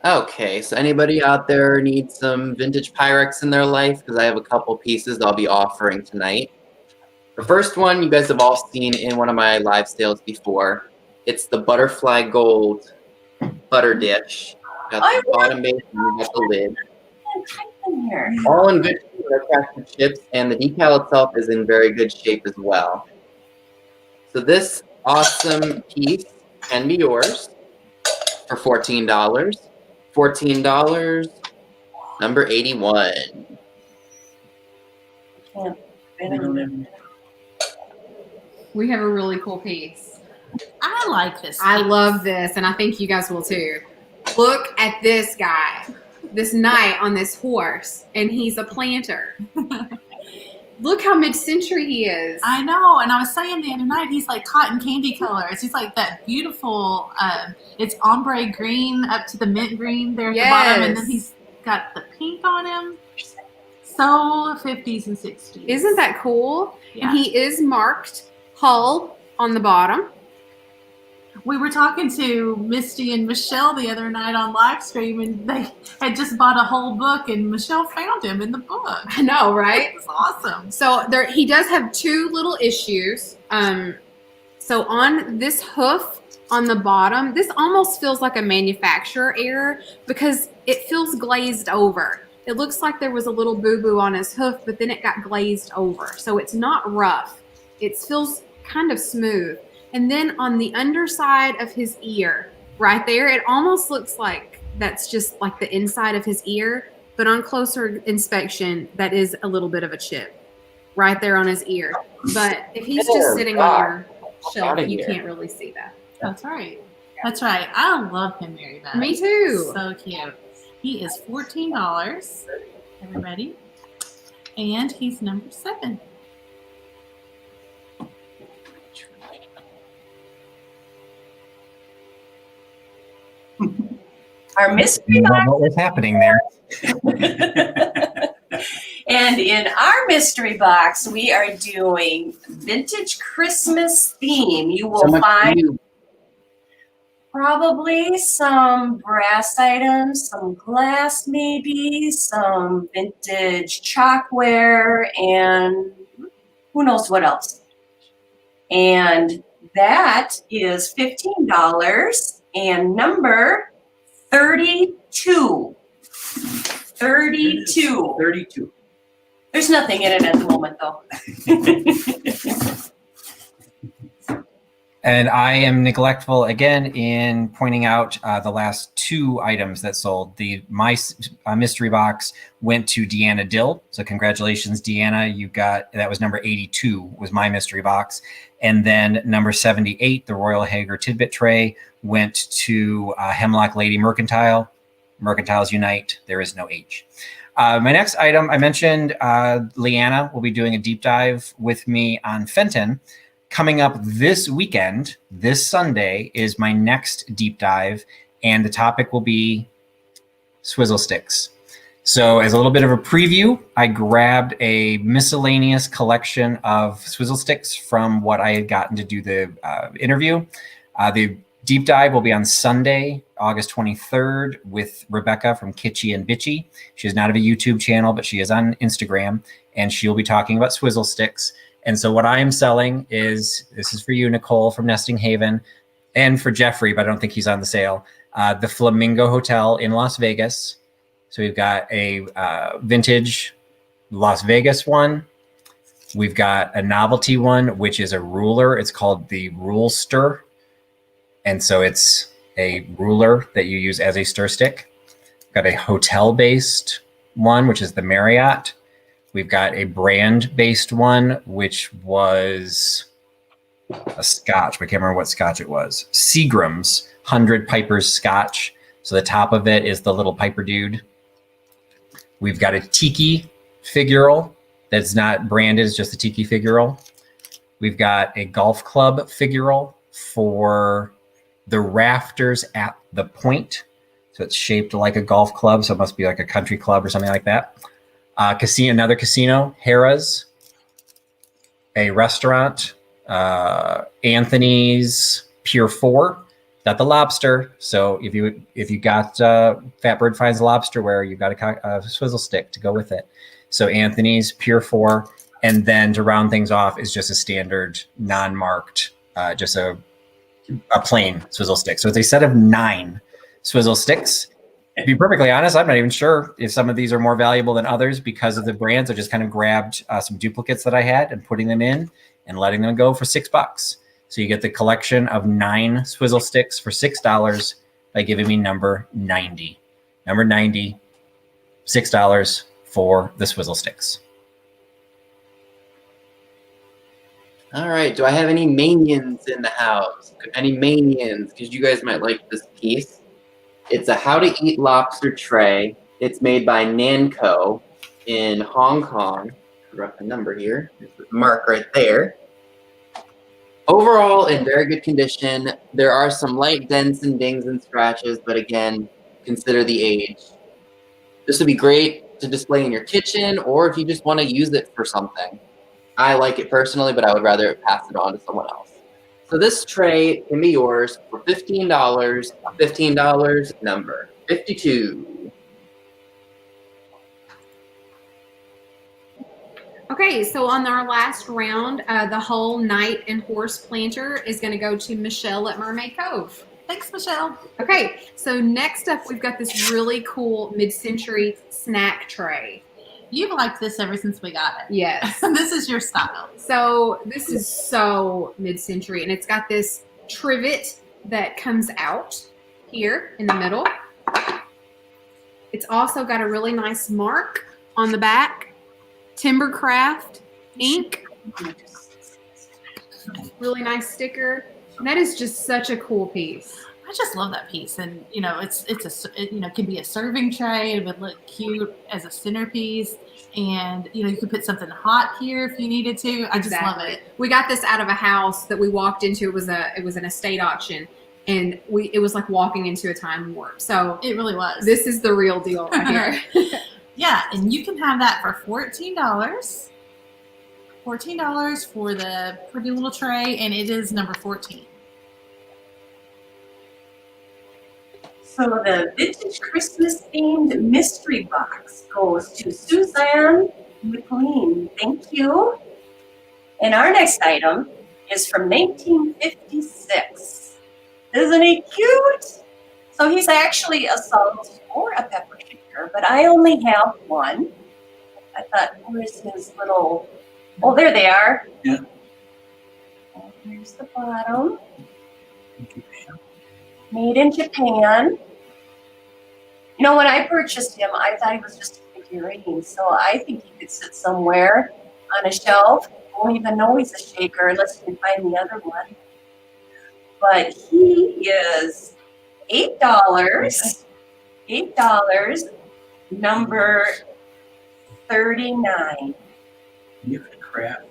Okay, so anybody out there need some vintage Pyrex in their life? Because I have a couple pieces I'll be offering tonight. The first one you guys have all seen in one of my live sales before. It's the butterfly gold butter dish. Got the bottom base and got the lid. All in good chips, and the decal itself is in very good shape as well. So this awesome piece can be yours for $14. $14, number 81. We have a really cool piece. I like this. I love this, and I think you guys will too. Look at this guy, this knight on this horse, and he's a planter. Look how mid-century he is. I know, and I was saying the other night, he's like cotton candy colors. He's like that beautiful, it's ombre green up to the mint green there at the bottom, and then he's got the pink on him. So 50s and 60s. Isn't that cool? Yeah. And he is marked Hull on the bottom. We were talking to Misty and Michelle the other night on live stream, and they had just bought a whole book, and Michelle found him in the book. I know, right? It's awesome. So he does have two little issues. So on this hoof on the bottom, this almost feels like a manufacturer error because it feels glazed over. It looks like there was a little boo-boo on his hoof, but then it got glazed over. So it's not rough. It feels kind of smooth. And then on the underside of his ear, right there, it almost looks like that's just like the inside of his ear. But on closer inspection, that is a little bit of a chip right there on his ear. But if he's just sitting on shelf. outta You here. can't really see that. That's right. That's right. I love him very much. Me too. So cute. He is $14. Everybody. And he's number 7. Our mystery box. What was happening there? And in our mystery box, we are doing vintage Christmas theme. You will So much find for you. probably some brass items, some glass maybe, some vintage chalkware, and who knows what else. And that is $15 and number 32. 32. 32. There's nothing in it at the moment, though. And I am neglectful again in pointing out the last 2 items that sold. My mystery box went to Deanna Dill. So congratulations, Deanna. You got, that was number 82 was my mystery box. And then number 78, the Royal Hager Tidbit Tray, went to Hemlock Lady Mercantile. Mercantiles unite. There is no H. My next item, I mentioned Leanna will be doing a deep dive with me on Fenton. Coming up this weekend, this Sunday, is my next deep dive, and the topic will be swizzle sticks. So as a little bit of a preview, I grabbed a miscellaneous collection of swizzle sticks from what I had gotten to do the interview. The deep dive will be on Sunday, August 23rd with Rebecca from Kitschy and Bitchy. She does not have a YouTube channel, but she is on Instagram, and she'll be talking about swizzle sticks. And so what I am selling is, this is for you, Nicole from Nesting Haven, and for Jeffrey, but I don't think he's on the sale, the Flamingo Hotel in Las Vegas. So we've got a vintage Las Vegas one. We've got a novelty one, which is a ruler. It's called the Rulester. And so it's a ruler that you use as a stir stick. We've got a hotel-based one, which is the Marriott. We've got a brand-based one, which was a Scotch. I can't remember what Scotch it was. Seagram's 100 Piper's Scotch. So the top of it is the little Piper dude. We've got a Tiki figural that's not branded, it's just a Tiki figural. We've got a golf club figural for the rafters at the point. So it's shaped like a golf club, so it must be like a country club or something like that. Casino, another casino, Harrah's, a restaurant, Anthony's Pier 4, got the lobster. So if you got Fat Bird Finds Lobsterware, you've got a swizzle stick to go with it. So Anthony's Pier 4, and then to round things off is just a standard non-marked, just a plain swizzle stick. So it's a set of 9 swizzle sticks. To be perfectly honest, I'm not even sure if some of these are more valuable than others because of the brands. I just kind of grabbed some duplicates that I had and putting them in and letting them go for $6. So you get the collection of 9 swizzle sticks for $6 by giving me number 90. Number 90, $6 for the swizzle sticks. All right. Do I have any manions in the house? Any manions? Because you guys might like this piece. It's a How to Eat Lobster tray. It's made by Nanco in Hong Kong. Rough number here. There's the mark right there. Overall, in very good condition. There are some light dents and dings and scratches, but again, consider the age. This would be great to display in your kitchen, or if you just want to use it for something. I like it personally, but I would rather pass it on to someone else. So this tray can be yours for $15, $15 number 52. Okay, so on our last round, the whole knight and horse planter is going to go to Michelle at Mermaid Cove. Thanks, Michelle. Okay, so next up, we've got this really cool mid-century snack tray. You've liked this ever since we got it. Yes. This is your style. So this is so mid-century, and it's got this trivet that comes out here in the middle. It's also got a really nice mark on the back, Timbercraft ink. Really nice sticker. And that is just such a cool piece. I just love that piece, and it can be a serving tray. It would look cute as a centerpiece, and you could put something hot here if you needed to. I just love it. We got this out of a house that we walked into. It was an estate auction, and it was like walking into a time warp. So It really was. this is the real deal right here. Yeah, and you can have that for $14. $14 for the pretty little tray, and it is number 14. So the vintage Christmas themed mystery box goes to Suzanne McLean. Thank you. And our next item is from 1956. Isn't he cute? So he's actually a salt or a pepper shaker, but I only have one. I thought, where's his little... Oh, there they are. Yeah. And here's the bottom. Made in Japan. When I purchased him, I thought he was just a figurine. So I think he could sit somewhere on a shelf. I don't even know he's a shaker unless you can find the other one. But he is $8. $8, number 39. You can crap.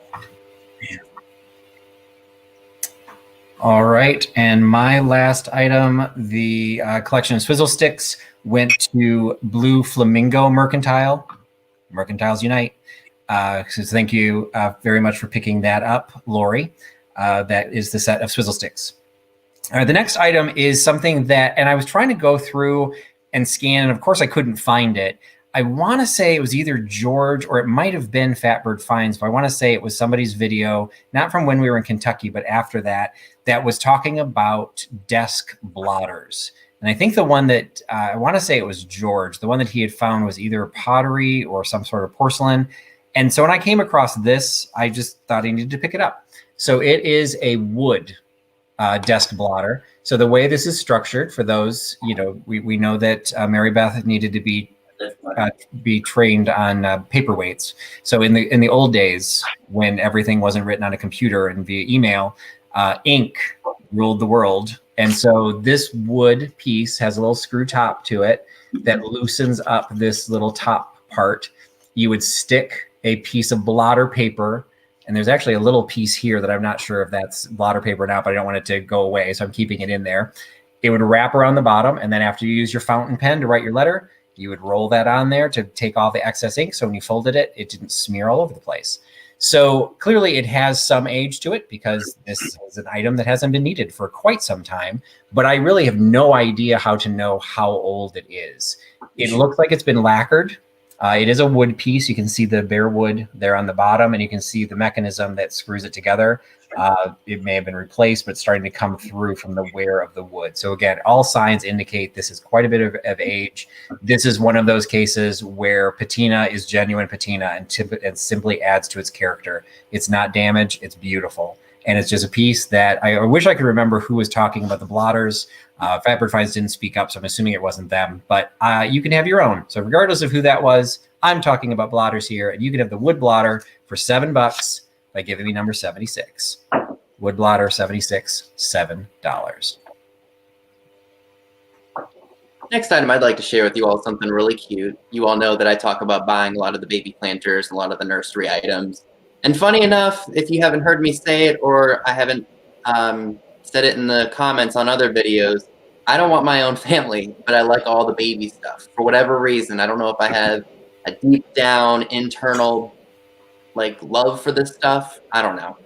All right, and my last item, the collection of swizzle sticks, went to Blue Flamingo Mercantile. Mercantiles Unite. So thank you very much for picking that up, Lori. That is the set of swizzle sticks. All right, the next item is something that, and I was trying to go through and scan, and of course I couldn't find it. I want to say it was either George or it might have been Fatbird Finds, but I want to say it was somebody's video, not from when we were in Kentucky, but after that, that was talking about desk blotters. And I think the one that, I want to say it was George, the one that he had found was either pottery or some sort of porcelain. And so when I came across this, I just thought I needed to pick it up. So it is a wood desk blotter. So the way this is structured, for those, we know that Mary Beth needed to be trained on paperweights. So in the old days, when everything wasn't written on a computer and via email, ink ruled the world. And so this wood piece has a little screw top to it that loosens up this little top part. You would stick a piece of blotter paper, and there's actually a little piece here that I'm not sure if that's blotter paper or not, but I don't want it to go away, so I'm keeping it in there. It would wrap around the bottom, and then after you use your fountain pen to write your letter, you would roll that on there to take all the excess ink. So when you folded it, it didn't smear all over the place. So clearly it has some age to it because this is an item that hasn't been needed for quite some time, but I really have no idea how to know how old it is. It looks like it's been lacquered. It is a wood piece. You can see the bare wood there on the bottom, and you can see the mechanism that screws it together. It may have been replaced, but it's starting to come through from the wear of the wood. So again, all signs indicate this is quite a bit of age. This is one of those cases where patina is genuine patina and simply adds to its character. It's not damaged, it's beautiful. And it's just a piece that I wish I could remember who was talking about the blotters. Fatbird Finds didn't speak up, so I'm assuming it wasn't them. But you can have your own. So regardless of who that was, I'm talking about blotters here, and you can have the wood blotter for $7 by giving me number 76. Wood blotter 76, $7. Next item I'd like to share with you all is something really cute. You all know that I talk about buying a lot of the baby planters, a lot of the nursery items. And funny enough, if you haven't heard me say it or I haven't said it in the comments on other videos, I don't want my own family, but I like all the baby stuff. For whatever reason, I don't know if I have a deep down internal love for this stuff. I don't know.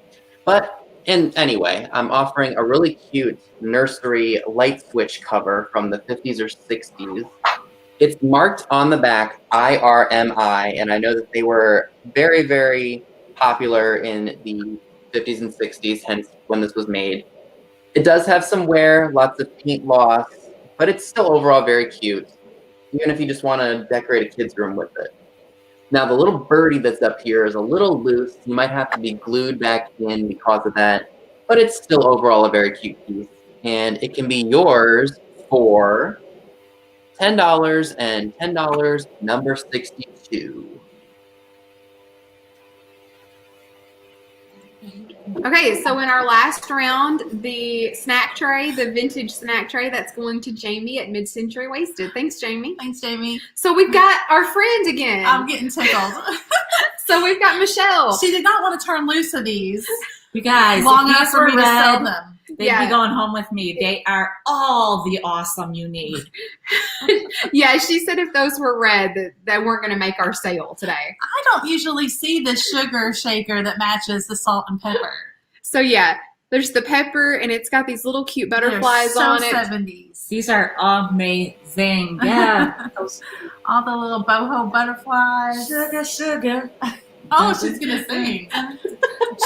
But anyway, I'm offering a really cute nursery light switch cover from the 50s or 60s. It's marked on the back IRMI, and I know that they were very, very popular in the 50s and 60s, hence when this was made. It does have some wear, lots of paint loss, but it's still overall very cute, even if you just want to decorate a kid's room with it. Now, the little birdie that's up here is a little loose. You might have to be glued back in because of that, but it's still overall a very cute piece. And it can be yours for $10 and $10, number 62. Okay, so in our last round, the snack tray, the vintage snack tray, that's going to Jamie at Mid-Century Wasted. Thanks, Jamie. Thanks, Jamie. So we've got our friend again. I'm getting tickled. So we've got Michelle. She did not want to turn loose of these You guys, long if enough these for were me to sell red, them. they'd Yeah. be going home with me. They are all the awesome you need. Yeah, she said if those were red, that they weren't going to make our sale today. I don't usually see the sugar shaker that matches the salt and pepper. So yeah, there's the pepper, and it's got these little cute butterflies They're so on it. 70s. These are amazing. Yeah. All the little boho butterflies. Sugar, sugar. Oh, she's gonna sing.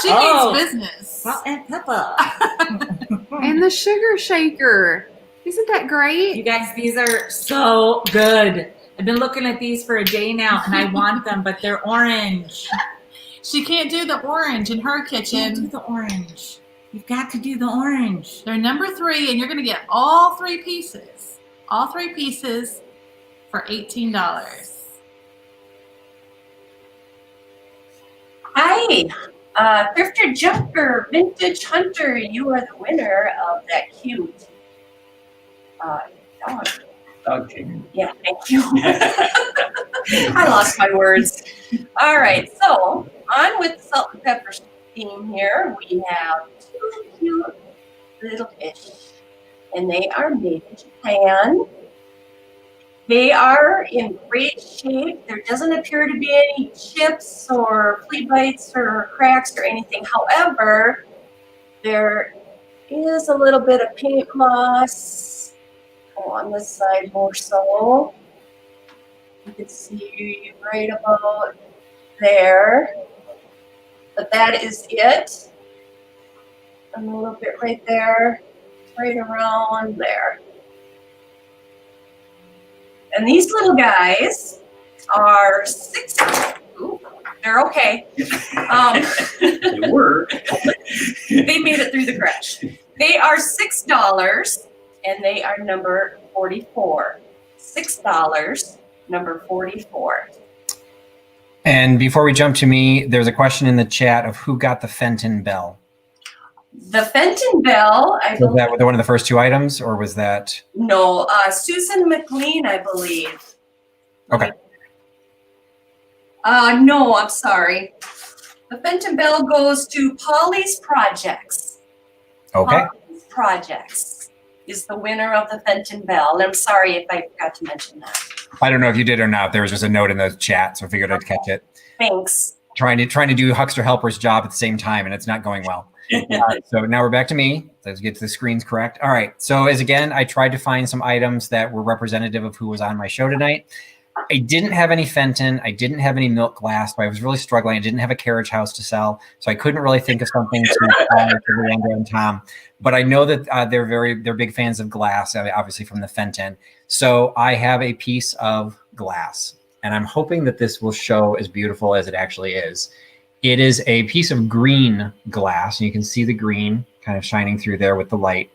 She Oh. means business. Salt and pepper. And the sugar shaker. Isn't that great? You guys, these are so good. I've been looking at these for a day now, and I want them, but they're orange. She can't do the orange in her Can't do kitchen. the orange. You've got to do the orange. They're number 3, and you're gonna get all 3 pieces. All 3 pieces for $18. Hi, Thrifter Jumper, Vintage Hunter. You are the winner of that cute dog. Dog chicken. Yeah, thank you. I lost my words. All right, so on with salt and pepper theme here. We have 2 cute little fish, and they are made in Japan. They are in great shape. There doesn't appear to be any chips or flea bites or cracks or anything. However, there is a little bit of paint moss on this side more so. You can see right about there. But that is it. And a little bit right there, right around there. And these little guys are ooh, they're okay. They were. They made it through the crash. They are $6 and they are number 44. $6, number 44. And before we jump to me, there's a question in the chat of who got the Fenton bell. The Fenton bell, I Was believe. that one of the first 2 items, or was that? No, Susan McLean, I believe. Okay. No, I'm sorry. The Fenton bell goes to Polly's Projects. Okay. Polly's Projects is the winner of the Fenton bell. And I'm sorry if I forgot to mention that. I don't know if you did or not. There was just a note in the chat, so I figured I'd catch it. Thanks. Trying to do Huckster Helper's job at the same time, and it's not going well. So now we're back to me. Let's get to the screens correct. All right. So as again, I tried to find some items that were representative of who was on my show tonight. I didn't have any Fenton. I didn't have any milk glass. So I was really struggling. I didn't have a carriage house to sell, so I couldn't really think of something to honor to Leandro and Tom. But I know that they're big fans of glass, obviously from the Fenton. So I have a piece of glass, and I'm hoping that this will show as beautiful as it actually is. It is a piece of green glass, and you can see the green kind of shining through there with the light,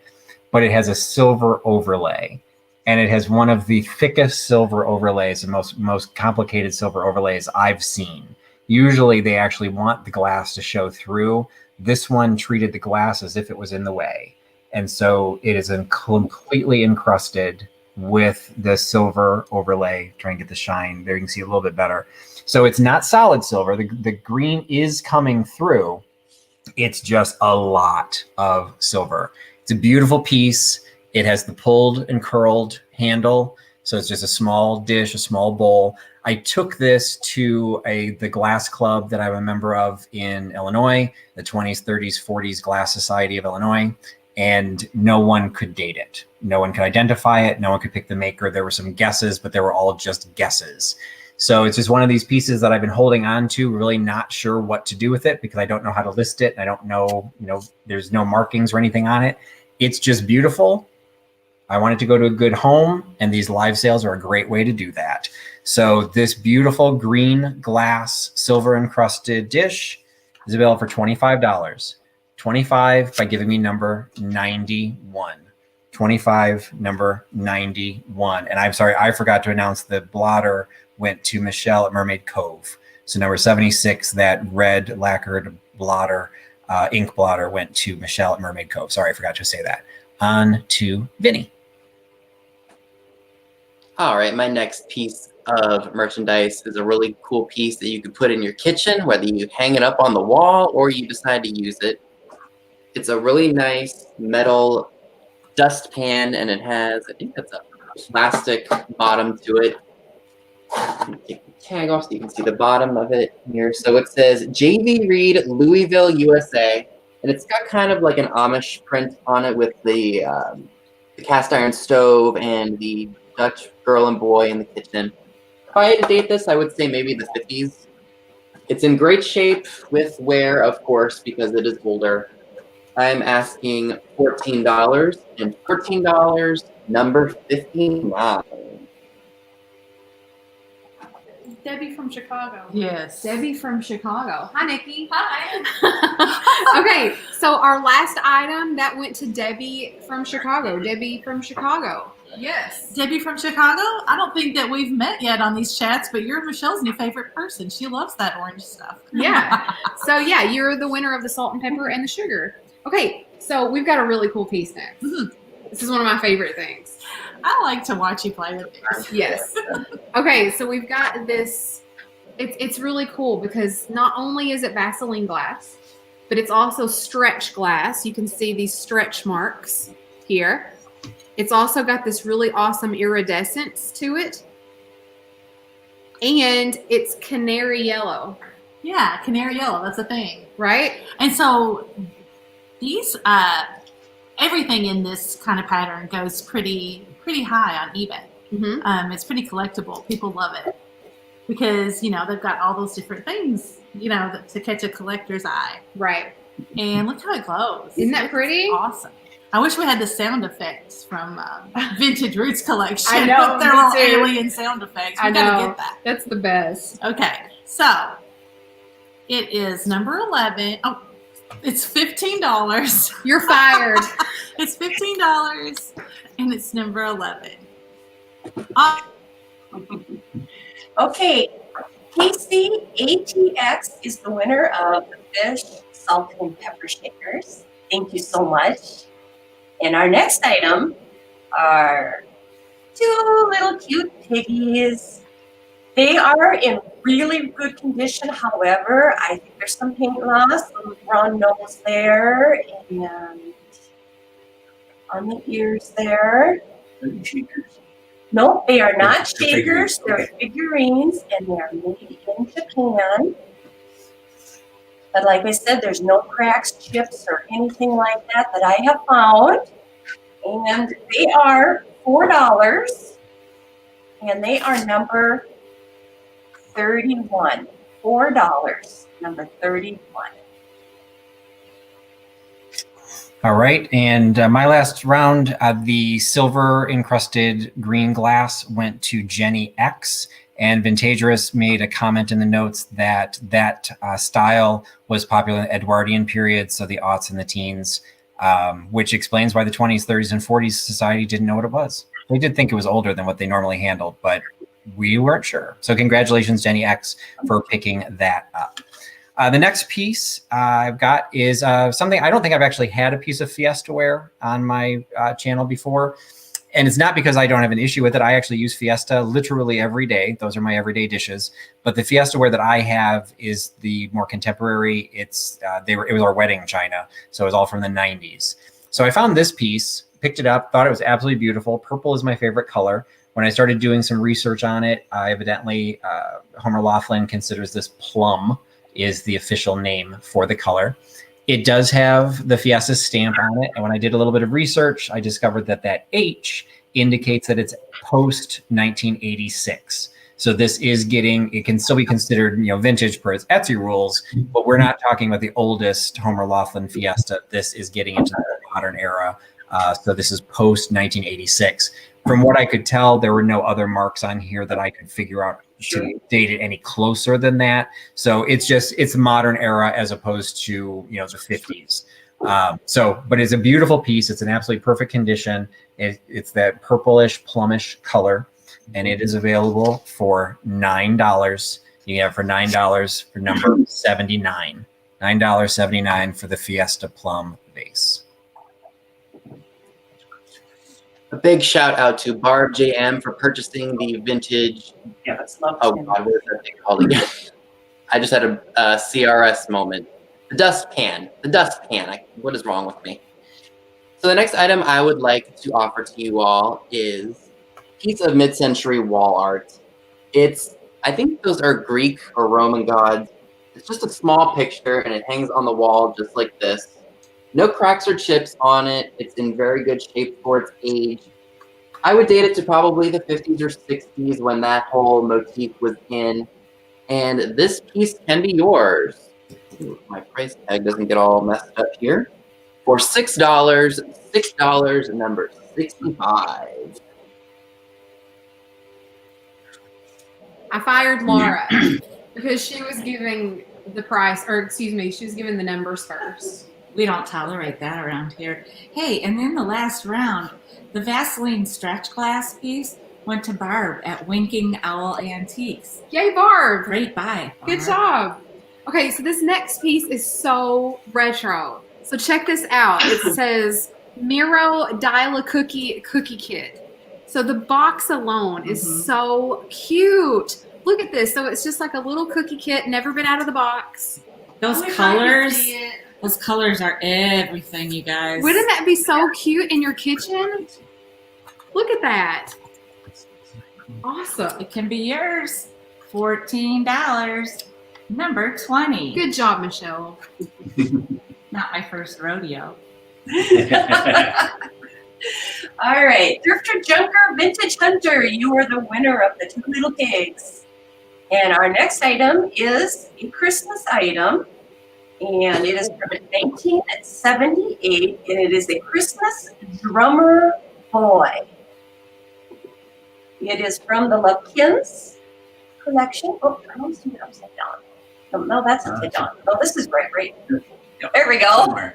but it has a silver overlay, and it has one of the thickest silver overlays, the most complicated silver overlays I've seen. Usually they actually want the glass to show through. This one treated the glass as if it was in the way, and so it is completely encrusted with the silver overlay. Try and get the shine there. You can see a little bit better. So it's not solid silver. The green is coming through. It's just a lot of silver. It's a beautiful piece. It has the pulled and curled handle. So it's just a small dish, a small bowl. I took this to the glass club that I'm a member of in Illinois, the 20s, 30s, 40s Glass Society of Illinois, and no one could date it. No one could identify it. No one could pick the maker. There were some guesses, but they were all just guesses. So it's just one of these pieces that I've been holding on to, really not sure what to do with it because I don't know how to list it. I don't know, there's no markings or anything on it. It's just beautiful. I want it to go to a good home, and these live sales are a great way to do that. So this beautiful green glass, silver encrusted dish is available for $25. 25 by giving me number 91. 25, number 91. And I'm sorry, I forgot to announce the blotter went to Michelle at Mermaid Cove. So number 76, that red lacquered blotter ink blotter went to Michelle at Mermaid Cove. Sorry, I forgot to say that. On to Vinny. All right, my next piece of merchandise is a really cool piece that you could put in your kitchen, whether you hang it up on the wall or you decide to use it. It's a really nice metal dustpan, and it has, I think that's a plastic bottom to it. Take the tag off so you can see the bottom of it here. So it says JV Reed, Louisville, USA, and it's got kind of like an Amish print on it with the cast iron stove and the Dutch girl and boy in the kitchen. If I had to date this, I would say maybe the 50s. It's in great shape with wear, of course, because it is older. I'm asking $14, and $14, number 59. Debbie from Chicago. Yes. Debbie from Chicago. Hi, Nikki. Hi. Okay, so our last item that went to Debbie from Chicago. Debbie from Chicago. Yes. Debbie from Chicago. I don't think that we've met yet on these chats, but you're Michelle's new favorite person. She loves that orange stuff. Yeah. So yeah, you're the winner of the salt and pepper and the sugar. Okay, so we've got a really cool piece next. This is one of my favorite things. I like to watch you play with these. Yes. Okay, so we've got this. It's really cool because not only is it Vaseline glass, but it's also stretch glass. You can see these stretch marks here. It's also got this really awesome iridescence to it. And it's canary yellow. Yeah, canary yellow. That's a thing. Right? And so these, everything in this kind of pattern goes pretty high on eBay. Mm-hmm. It's pretty collectible. People love it because, they've got all those different things, to catch a collector's eye. Right. And look how it glows. Isn't that pretty? It's awesome. I wish we had the sound effects from Vintage Roots collection. I know, With their me little too. alien sound effects. I We gotta know. get that. That's the best. Okay, so it is number 11. Oh, it's $15. You're fired. It's $15, and it's number 11. Okay, Casey ATX is the winner of the fish, salt, and pepper shakers. Thank you so much. And our next item are two little cute piggies. They are in really good condition. However, I think there's some paint loss on the brown nose there and on the ears there. Shakers. No, they are not They're shakers. figurines, They're okay. figurines, and they are made in Japan. But like I said, there's no cracks, chips, or anything like that I have found. And they are $4, and they are number 31. $4, number 31. All right, and my last round, the silver encrusted green glass went to Jenny X, and Vintagerous made a comment in the notes that style was popular in the Edwardian period, so the aughts and the teens, which explains why the 20s, 30s, and 40s society didn't know what it was. They did think it was older than what they normally handled, but we weren't sure. So congratulations, Jenny X, for picking that up. The next piece I've got is something I don't think I've actually had a piece of Fiesta ware on my channel before. And it's not because I don't have an issue with it. I actually use Fiesta literally every day. Those are my everyday dishes. But the Fiesta ware that I have is the more contemporary. It was our wedding china. So it was all from the 90s. So I found this piece, picked it up, thought it was absolutely beautiful. Purple is my favorite color. When I started doing some research on it, evidently Homer Laughlin considers this plum is the official name for the color. It does have the Fiesta stamp on it. And when I did a little bit of research, I discovered that H indicates that it's post 1986. So this is it can still be considered, vintage per its Etsy rules, but we're not talking about the oldest Homer Laughlin Fiesta. This is getting into the modern era. So this is post 1986. From what I could tell, there were no other marks on here that I could figure out to date it any closer than that. So it's modern era as opposed to, the 50s. But it's a beautiful piece. It's an absolutely perfect condition. It's that purplish, plumish color, and it is available for $9. You can have it for $9 for number 79. $9.79 for the Fiesta plum vase. A big shout out to Barb JM for purchasing the vintage. Yeah, that's love. Oh God, what is that thing called again? I just had a CRS moment. The dust pan. The dust pan. What is wrong with me? So the next item I would like to offer to you all is a piece of mid-century wall art. I think those are Greek or Roman gods. It's just a small picture and it hangs on the wall just like this. No cracks or chips on it. It's in very good shape for its age. I would date it to probably the 50s or 60s when that whole motif was in. And this piece can be yours. Ooh, my price tag doesn't get all messed up here. For $6, number 65. I fired Laura because she was giving the price, or excuse me, she was giving the numbers first. We don't tolerate that around here. Hey, and then the last round, the Vaseline stretch glass piece went to Barb at Winking Owl Antiques. Yay, Barb! Great buy. Good Barb. job. Okay, so this next piece is so retro. So check this out. It says Miro Dial-A-Cookie Kit. So the box alone is so cute. Look at this. So it's just like a little cookie kit, never been out of the box. Those colors are everything, you guys. Wouldn't that be so cute in your kitchen? Look at that. Awesome. It can be yours. $14. Number 20. Good job, Michelle. Not my first rodeo. All right, Thrifter Junker Vintage Hunter, you are the winner of the 2 little pigs. And our next item is a Christmas item, and it is from 1978, and it is a Christmas drummer boy. It is from the Lupkins collection. Oh, I almost do it upside down. No, that's upside down. No, this is right. There we go.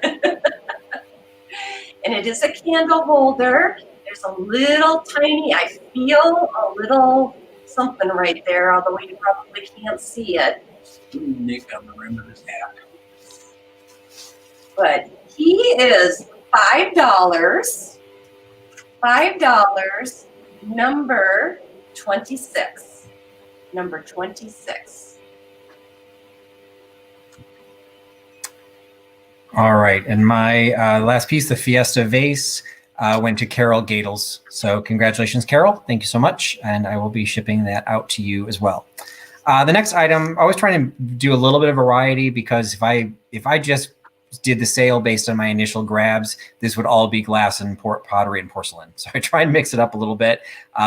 And it is a candle holder. There's a little tiny, I feel a little something right there, although you probably can't see it. Nick on the rim of his hat. But he is $5. $5, number 26. Number 26. All right, and my last piece, the Fiesta vase, went to Carol Gadels. So congratulations, Carol. Thank you so much, and I will be shipping that out to you as well. The next item, I was trying to do a little bit of variety because if I just did the sale based on my initial grabs, this would all be glass and pottery and porcelain. So I try and mix it up a little bit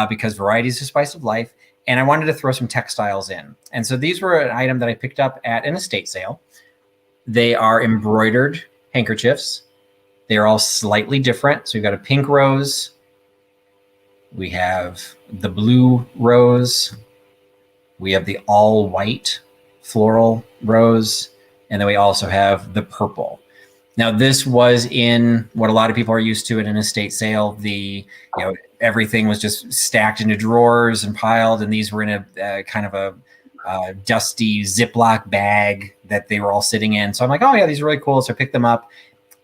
because variety is the spice of life, and I wanted to throw some textiles in. And so these were an item that I picked up at an estate sale. They are embroidered handkerchiefs. They're all slightly different. So we've got a pink rose. We have the blue rose. We have the all white floral rose. And then we also have the purple. Now this was in what a lot of people are used to at an estate sale. Everything was just stacked into drawers and piled. And these were in a kind of a dusty Ziploc bag that they were all sitting in. So I'm like, oh yeah, these are really cool. So I picked them up.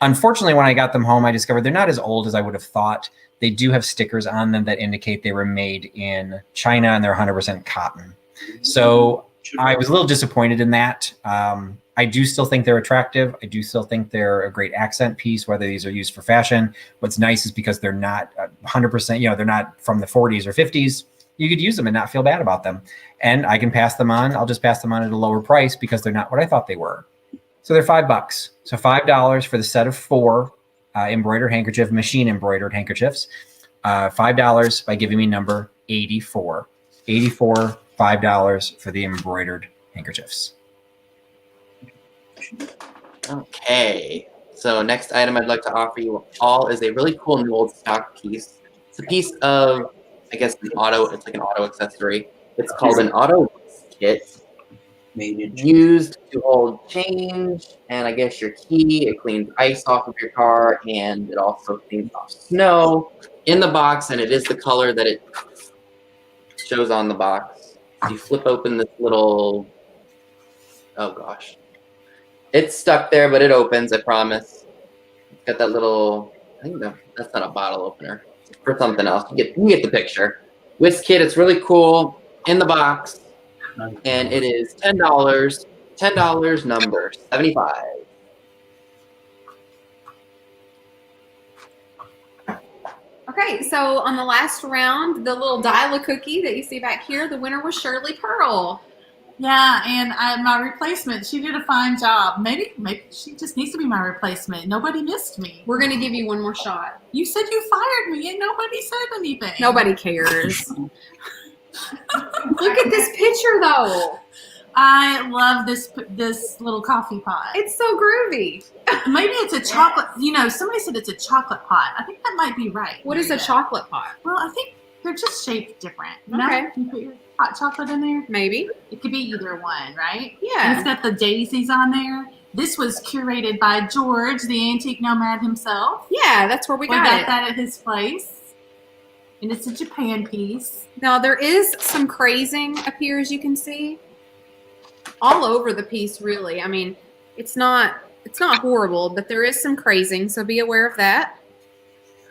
Unfortunately, when I got them home, I discovered they're not as old as I would have thought. They do have stickers on them that indicate they were made in China and they're 100% cotton. So I was a little disappointed in that. I do still think they're attractive. I do still think they're a great accent piece, whether these are used for fashion. What's nice is because they're not 100%, they're not from the 40s or 50s. You could use them and not feel bad about them. And I can pass them on. I'll just pass them on at a lower price because they're not what I thought they were. So they're $5. So $5 for the set of 4 embroidered handkerchief, machine embroidered handkerchiefs. $5 by giving me number 84. 84, $5 for the embroidered handkerchiefs. Okay. So next item I'd like to offer you all is a really cool new old stock piece. It's a piece of, I guess, it's like an auto accessory. It's called an auto kit. Used to hold change and I guess your key. It cleans ice off of your car and it also cleans off snow in the box, and it is the color that it shows on the box. You flip open this little, oh gosh, It's stuck there, but it opens, I promise. It's got that little, I think that's not a bottle opener. It's for something else. You get the picture. Whisk kit, it's really cool. In the box. And it is $10. $10 number 75. Okay, so on the last round, the little dial cookie that you see back here, the winner was Shirley Pearl. Yeah, and my replacement, she did a fine job. Maybe she just needs to be my replacement. Nobody missed me. We're going to give you one more shot. You said you fired me and nobody said anything. Nobody cares. Look at this picture, though. I love this little coffee pot. It's so groovy. Maybe it's a chocolate. You know, somebody said it's a chocolate pot. I think that might be right. What is a chocolate pot? Well, I think they're just shaped different. You Okay. know? You put your hot chocolate in there. Maybe. It could be either one, right? Yeah. And it's got the daisies on there. This was curated by George, the antique nomad himself. Yeah, that's where we got it. that at his place. And it's a Japan piece. Now, there is some crazing up here, as you can see. All over the piece, really. I mean, it's not horrible, but there is some crazing, so be aware of that.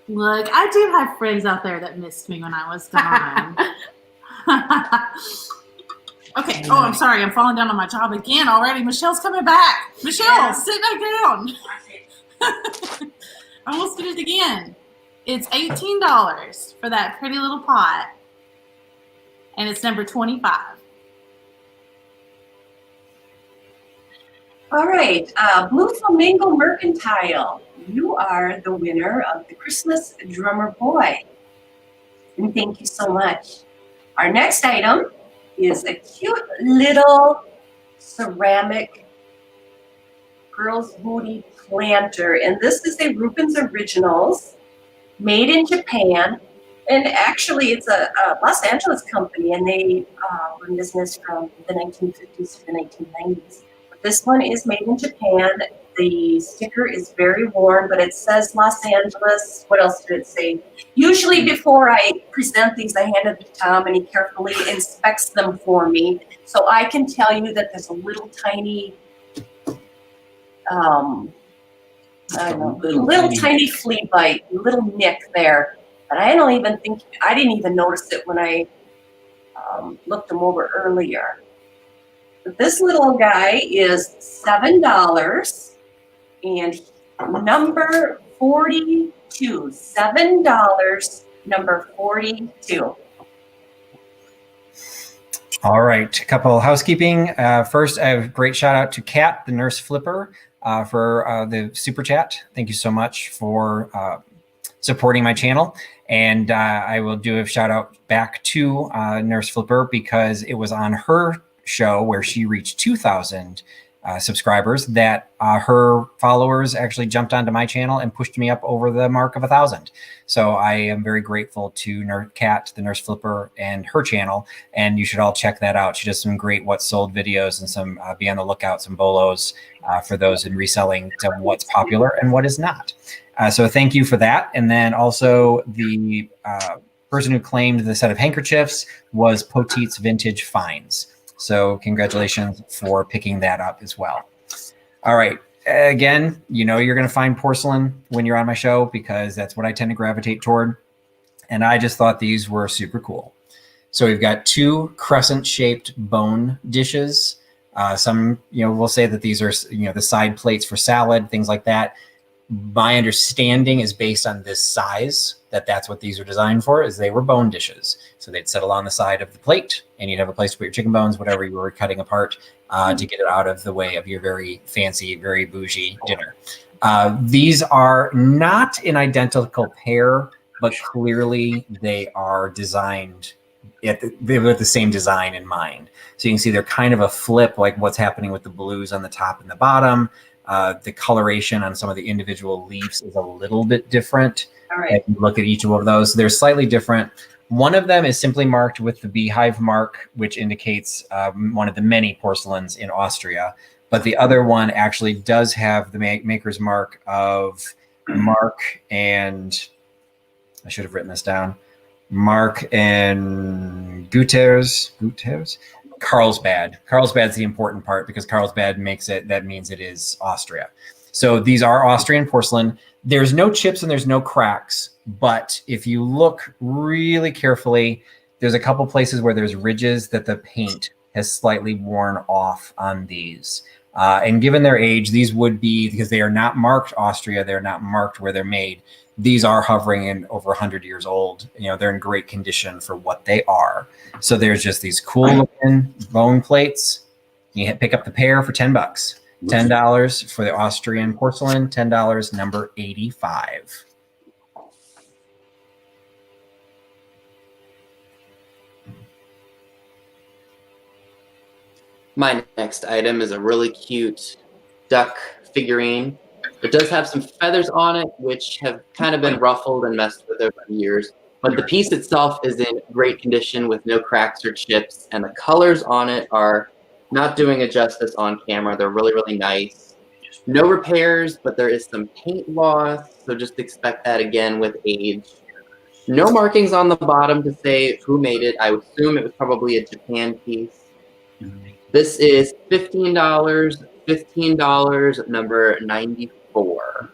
Look, I do have friends out there that missed me when I was gone. Okay. Oh, I'm sorry. I'm falling down on my job again already. Michelle's coming back. Michelle, sit back down. I almost did it again. It's $18 for that pretty little pot. And it's number 25. All right, Blue Flamingo Mercantile. You are the winner of the Christmas Drummer Boy. And thank you so much. Our next item is a cute little ceramic girl's booty planter. And this is a Rubens Originals, made in Japan. And actually, it's a Los Angeles company, and they were in business from the 1950s to the 1990s. This one is made in Japan. The sticker is very worn, but it says Los Angeles. What else did it say? Usually before I present these, I hand it to Tom and he carefully inspects them for me. So I can tell you that there's a little tiny, I don't know, little tiny flea bite, little nick there. But I didn't even notice it when I looked them over earlier. This little guy is $7 and number 42. $7, number 42. All right, a couple housekeeping. First, I have a great shout out to Kat, the nurse flipper, for the super chat. Thank you so much for supporting my channel. And I will do a shout out back to Nurse Flipper because it was on her show where she reached 2,000 subscribers that her followers actually jumped onto my channel and pushed me up over the mark of 1,000. So I am very grateful to Kat, the Nurse Flipper, and her channel. And you should all check that out. She does some great what's sold videos and some be on the lookout, some bolos for those in reselling to what's popular and what is not. So thank you for that. And then also the person who claimed the set of handkerchiefs was Potte's Vintage Finds. So congratulations for picking that up as well. All right. Again, you know you're going to find porcelain when you're on my show because that's what I tend to gravitate toward. And I just thought these were super cool. So we've got two crescent-shaped bone dishes. Some, will say that these are, the side plates for salad, things like that. My understanding is based on this size that's what these are designed for, is they were bone dishes. So they'd settle on the side of the plate and you'd have a place to put your chicken bones, whatever you were cutting apart to get it out of the way of your very fancy, very bougie dinner. These are not an identical pair, but clearly they are designed with the same design in mind. So you can see they're kind of a flip, like what's happening with the blues on the top and the bottom. The coloration on some of the individual leaves is a little bit different. All right. If you look at each of those, they're slightly different. One of them is simply marked with the beehive mark, which indicates one of the many porcelains in Austria. But the other one actually does have the maker's mark of Mark and, I should have written this down, Mark and Guterres Carlsbad. Carlsbad's the important part because Carlsbad makes it, that means it is Austria. So these are Austrian porcelain. There's no chips and there's no cracks, but if you look really carefully, there's a couple places where there's ridges that the paint has slightly worn off on these. And given their age, these would be, because they are not marked Austria, they're not marked where they're made. These are hovering in over 100 years old. You know, they're in great condition for what they are. So there's just these cool looking bone plates. You pick up the pair for $10. $10 for the Austrian porcelain, $10, number 85. My next item is a really cute duck figurine. It does have some feathers on it, which have kind of been ruffled and messed with over the years. But the piece itself is in great condition with no cracks or chips. And the colors on it are not doing it justice on camera. They're really, really nice. No repairs, but there is some paint loss. So just expect that again with age. No markings on the bottom to say who made it. I would assume it was probably a Japan piece. This is $15, $15, number 94.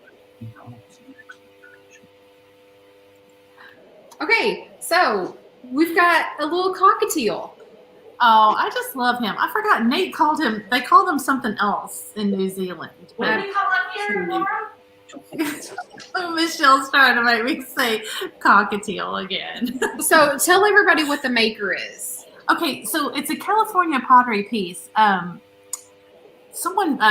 Okay, so we've got a little cockatiel. Oh, I just love him. I forgot Nate called him, they called him something else in New Zealand. What do we call him here, Laura? Michelle's trying to make me say cockatiel again. So tell everybody what the maker is. Okay, so it's a California pottery piece. A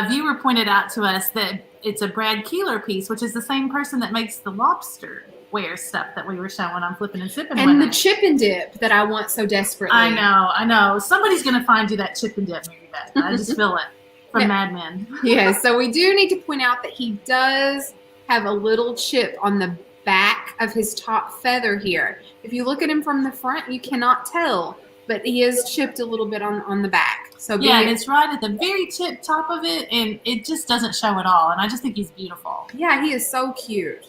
viewer pointed out to us that it's a Brad Keeler piece, which is the same person that makes the lobster ware stuff that we were showing on Flippin' and Sippin'. And the chip and dip that I want so desperately. I know. Somebody's going to find you that chip and dip, maybe that. I just feel it from Mad Men. Yeah, so we do need to point out that he does have a little chip on the back of his top feather here. If you look at him from the front, you cannot tell. But he is chipped a little bit on the back. So yeah, and it's right at the very tip top of it, and it just doesn't show at all. And I just think he's beautiful. Yeah, he is so cute.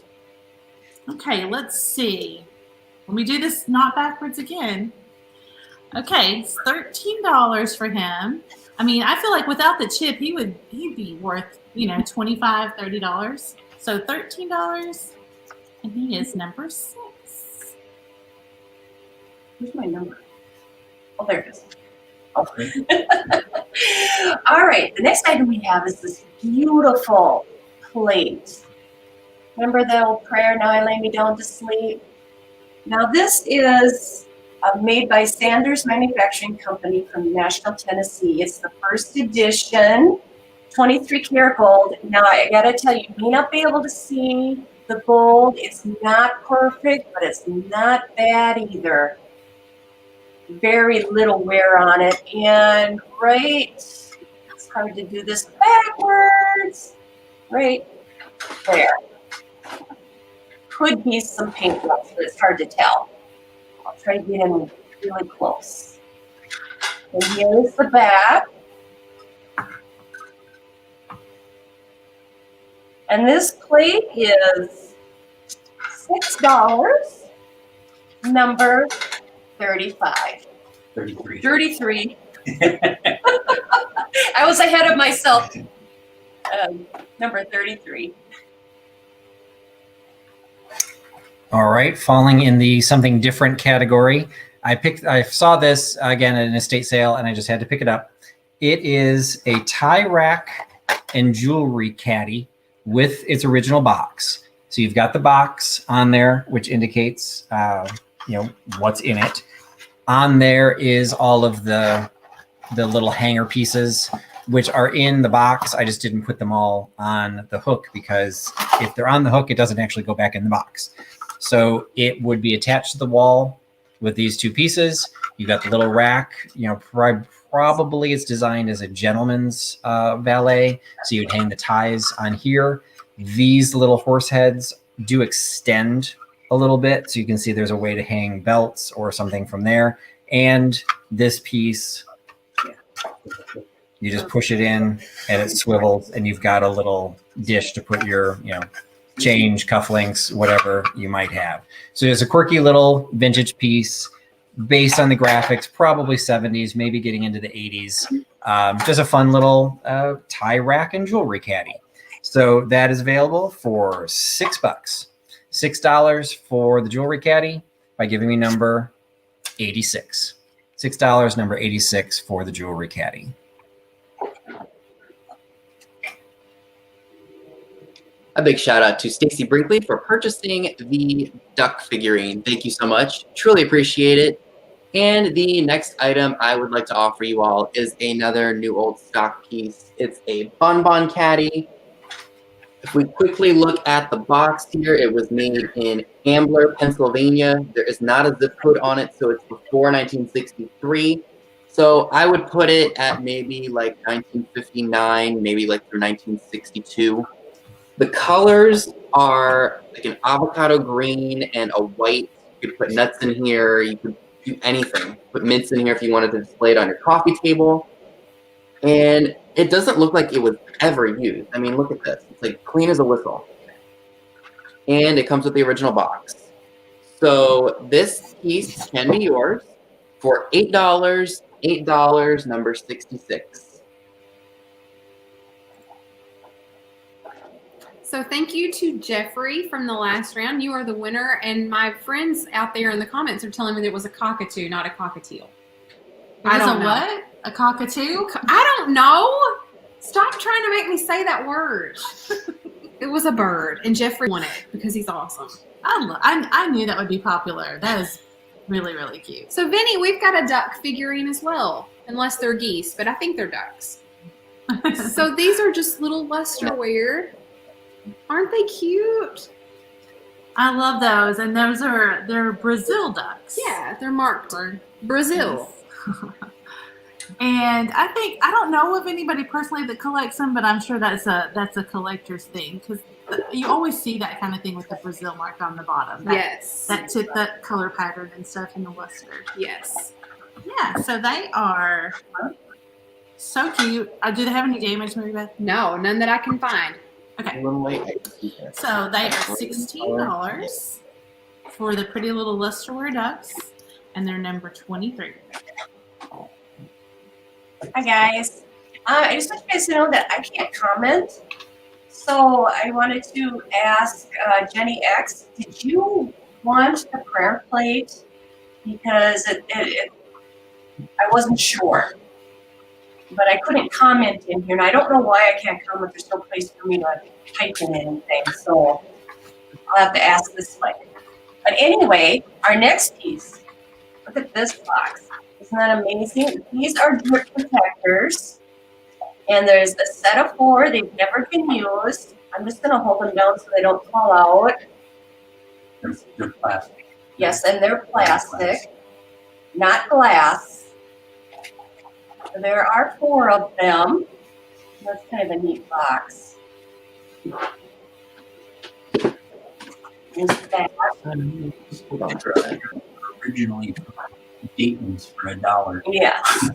Okay, let's see. Let me do this not backwards again. Okay, it's $13 for him. I mean, I feel like without the chip, he'd be worth, $25, $30. So $13, and he is number 6. Where's my number? Oh, there it is. Oh. All right, the next item we have is this beautiful plate. Remember the old prayer, now I lay me down to sleep? Now this is made by Sanders Manufacturing Company from Nashville, Tennessee. It's the first edition, 23 karat gold. Now I gotta tell you, you may not be able to see the gold. It's not perfect, but it's not bad either. Very little wear on it, and it's hard to do this backwards, right there. Could be some paint loss, but it's hard to tell. I'll try to get in really close. And here's the back. And this plate is $6, number 35. 33. I was ahead of myself. Number 33. All right, falling in the something different category. I saw this again at an estate sale and I just had to pick it up. It is a tie rack and jewelry caddy with its original box. So you've got the box on there, which indicates what's in it. On there is all of the little hanger pieces, which are in the box. I just didn't put them all on the hook because if they're on the hook, it doesn't actually go back in the box. So it would be attached to the wall with these two pieces. You've got the little rack, probably it's designed as a gentleman's valet. So you'd hang the ties on here. These little horse heads do extend a little bit. So you can see there's a way to hang belts or something from there. And this piece, you just push it in and it swivels and you've got a little dish to put your, change, cufflinks, whatever you might have. So it's a quirky little vintage piece. based on the graphics, probably 70s, maybe getting into the 80s. Just a fun little tie rack and jewelry caddy. So that is available for $6. $6 for the jewelry caddy by giving me number 86. $6, number 86 for the jewelry caddy. A big shout out to Stacy Brinkley for purchasing the duck figurine. Thank you so much. Truly appreciate it. And the next item I would like to offer you all is another new old stock piece. It's a bonbon caddy. If we quickly look at the box here, it was made in Ambler, Pennsylvania. There is not a zip code on it, so it's before 1963. So I would put it at maybe like 1959, maybe like through 1962. The colors are like an avocado green and a white. You could put nuts in here. You could do anything. Put mints in here if you wanted to display it on your coffee table. And it doesn't look like it was ever used. I mean, look at this. It's like clean as a whistle. And it comes with the original box. So this piece can be yours for $8. $8, number 66. So thank you to Jeffrey from the last round. You are the winner, and my friends out there in the comments are telling me that it was a cockatoo, not a cockatiel. I don't know. What? A cockatoo? I don't know. Stop trying to make me say that word. It was a bird, and Jeffrey won it because he's awesome. I knew that would be popular. That is really, really cute. So, Vinny, we've got a duck figurine as well, unless they're geese, but I think they're ducks. So these are just little lusterware. Aren't they cute? I love those, and they're Brazil ducks. Yeah, they're marked Brazil. And I don't know of anybody personally that collects them, but I'm sure that's a collector's thing, because you always see that kind of thing with the Brazil mark on the bottom. Yes. That color pattern and stuff in the luster. Yes. Yeah, so they are so cute. Do they have any damage, Mary Beth? No, none that I can find. Okay. So they are $16 for the pretty little lusterware ducks, and they're number 23. Hi guys. I just want you guys to know that I can't comment. So I wanted to ask Jenny X, did you want the prayer plate? Because I wasn't sure. But I couldn't comment in here, and I don't know why I can't comment. There's no place for me to type in anything, so I'll have to ask this later. But anyway, our next piece, look at this box. Isn't that amazing? These are drip protectors, and there's a set of 4. They've never been used. I'm just going to hold them down so they don't fall out. They're plastic. Yes, and they're plastic, not glass. There are 4 of them. That's kind of a neat box. Is that Hold on for a minute. Originally, Dayton's for $1. yes.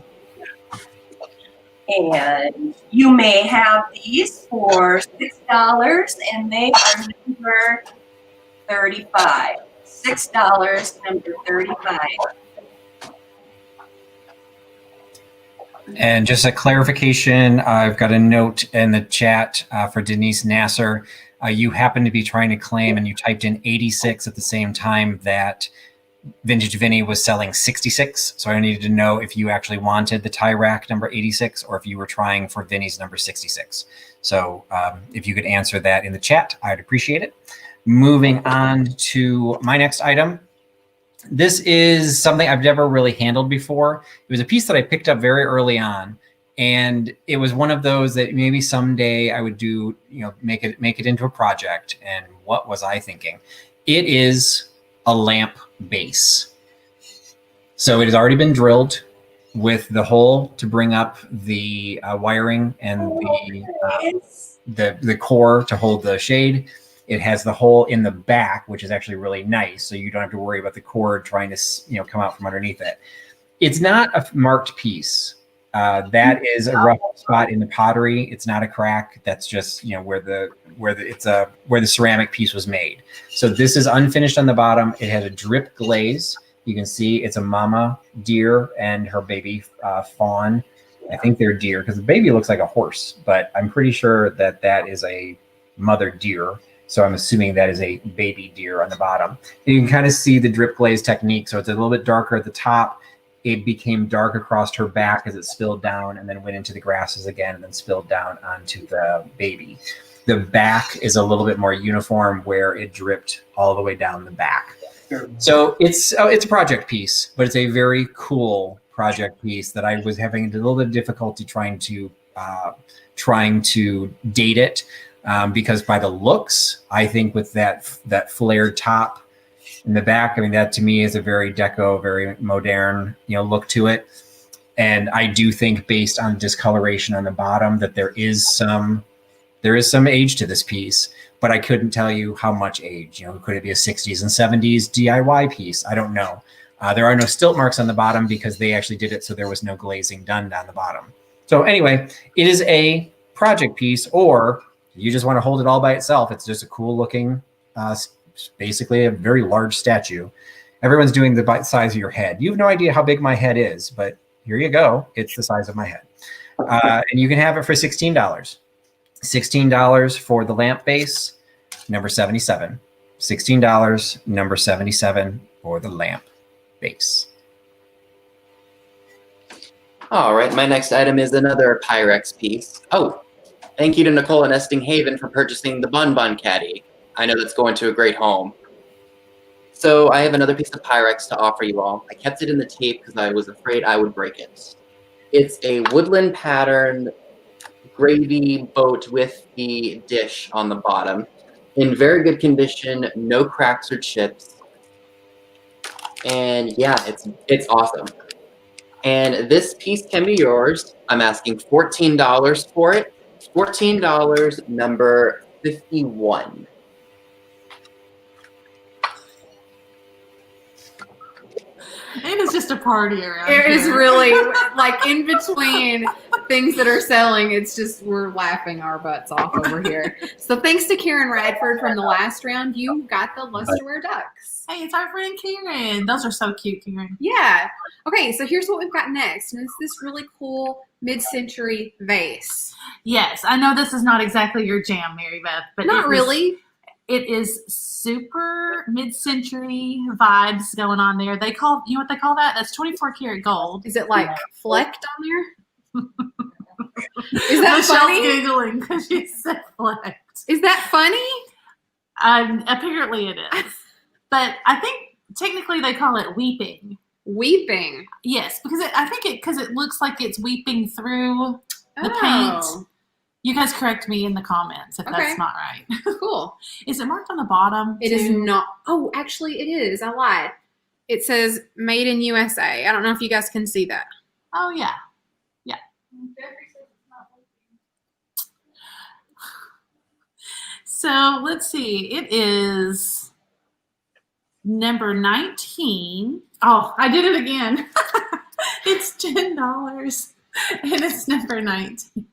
And you may have these for $6, and they are number 35. $6, number 35. And just a clarification, I've got a note in the chat for Denise Nasser. You happen to be trying to claim, and you typed in 86 at the same time that Vintage Vinny was selling 66. So I needed to know if you actually wanted the tie rack number 86 or if you were trying for Vinny's number 66. So if you could answer that in the chat, I'd appreciate it. Moving on to my next item. This is something I've never really handled before. It was a piece that I picked up very early on, and it was one of those that maybe someday I would do, make it into a project. And what was I thinking? It is a lamp base. So it has already been drilled with the hole to bring up the wiring and the core to hold the shade. It has the hole in the back, which is actually really nice. So you don't have to worry about the cord trying to, come out from underneath it. It's not a marked piece. That is a rough spot in the pottery. It's not a crack. That's just, where the ceramic piece was made. So this is unfinished on the bottom. It has a drip glaze. You can see it's a mama deer and her baby fawn. I think they're deer because the baby looks like a horse, but I'm pretty sure that that is a mother deer. So I'm assuming that is a baby deer on the bottom. And you can kind of see the drip glaze technique. So it's a little bit darker at the top. It became dark across her back as it spilled down and then went into the grasses again and then spilled down onto the baby. The back is a little bit more uniform where it dripped all the way down the back. So it's a project piece, but it's a very cool project piece that I was having a little bit of difficulty trying to date it because by the looks, I think with that flared top in the back, I mean, that to me is a very deco, very modern, look to it. And I do think based on discoloration on the bottom that there is some age to this piece, but I couldn't tell you how much age. Could it be a 60s and 70s DIY piece? I don't know. There are no stilt marks on the bottom because they actually did it so there was no glazing done down the bottom. So anyway, it is a project piece, or you just want to hold it all by itself. It's just a cool looking, basically a very large statue. Everyone's doing the size of your head. You have no idea how big my head is, but here you go. It's the size of my head. And you can have it for $16. $16 for the lamp base, number 77. $16, number 77 for the lamp base. All right, my next item is another Pyrex piece. Oh, thank you to Nicole and Esting Haven for purchasing the Bun Bun Caddy. I know that's going to a great home. So I have another piece of Pyrex to offer you all. I kept it in the tape because I was afraid I would break it. It's a woodland patterned gravy boat with the dish on the bottom. In very good condition, no cracks or chips. And yeah, it's awesome. And this piece can be yours. I'm asking $14 for it. $14, number 51. It is just a party around It here. is really like in between things that are selling. It's just we're laughing our butts off over here. So thanks to Karen Radford from the last round, you got the lusterware ducks. Hey, it's our friend Karen. Those are so cute, Karen. Yeah. Okay, so here's what we've got next. And it's this really cool mid-century vase. Yes, I know this is not exactly your jam, Mary Beth, but Not really. It is super mid-century vibes going on there. They call, you know what they call that? That's 24 karat gold. Is it like flecked on there? Is that Michelle's funny? Googling because she said flecked. Is that funny? Apparently it is. But I think technically they call it weeping. Weeping. Yes, because it looks like it's weeping through the paint. You guys correct me in the comments if that's not right. Cool. Is it marked on the bottom? It is not. Oh, actually it is. I lied. It says made in USA. I don't know if you guys can see that. Oh, yeah. Yeah. So let's see. It is number 19. Oh, I did it again. It's $10 and it's number 19.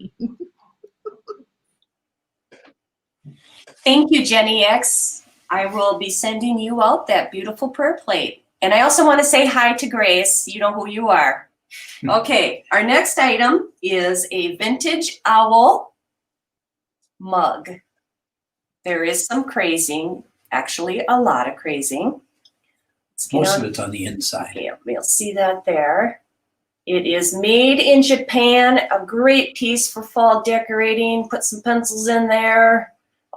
Thank you, Jenny X. I will be sending you out that beautiful prayer plate. And I also want to say hi to Grace. You know who you are. Okay, our next item is a vintage owl mug. There is some crazing, actually a lot of crazing. Most of it's on the inside. Yeah, you'll see that there. It is made in Japan, a great piece for fall decorating. Put some pencils in there.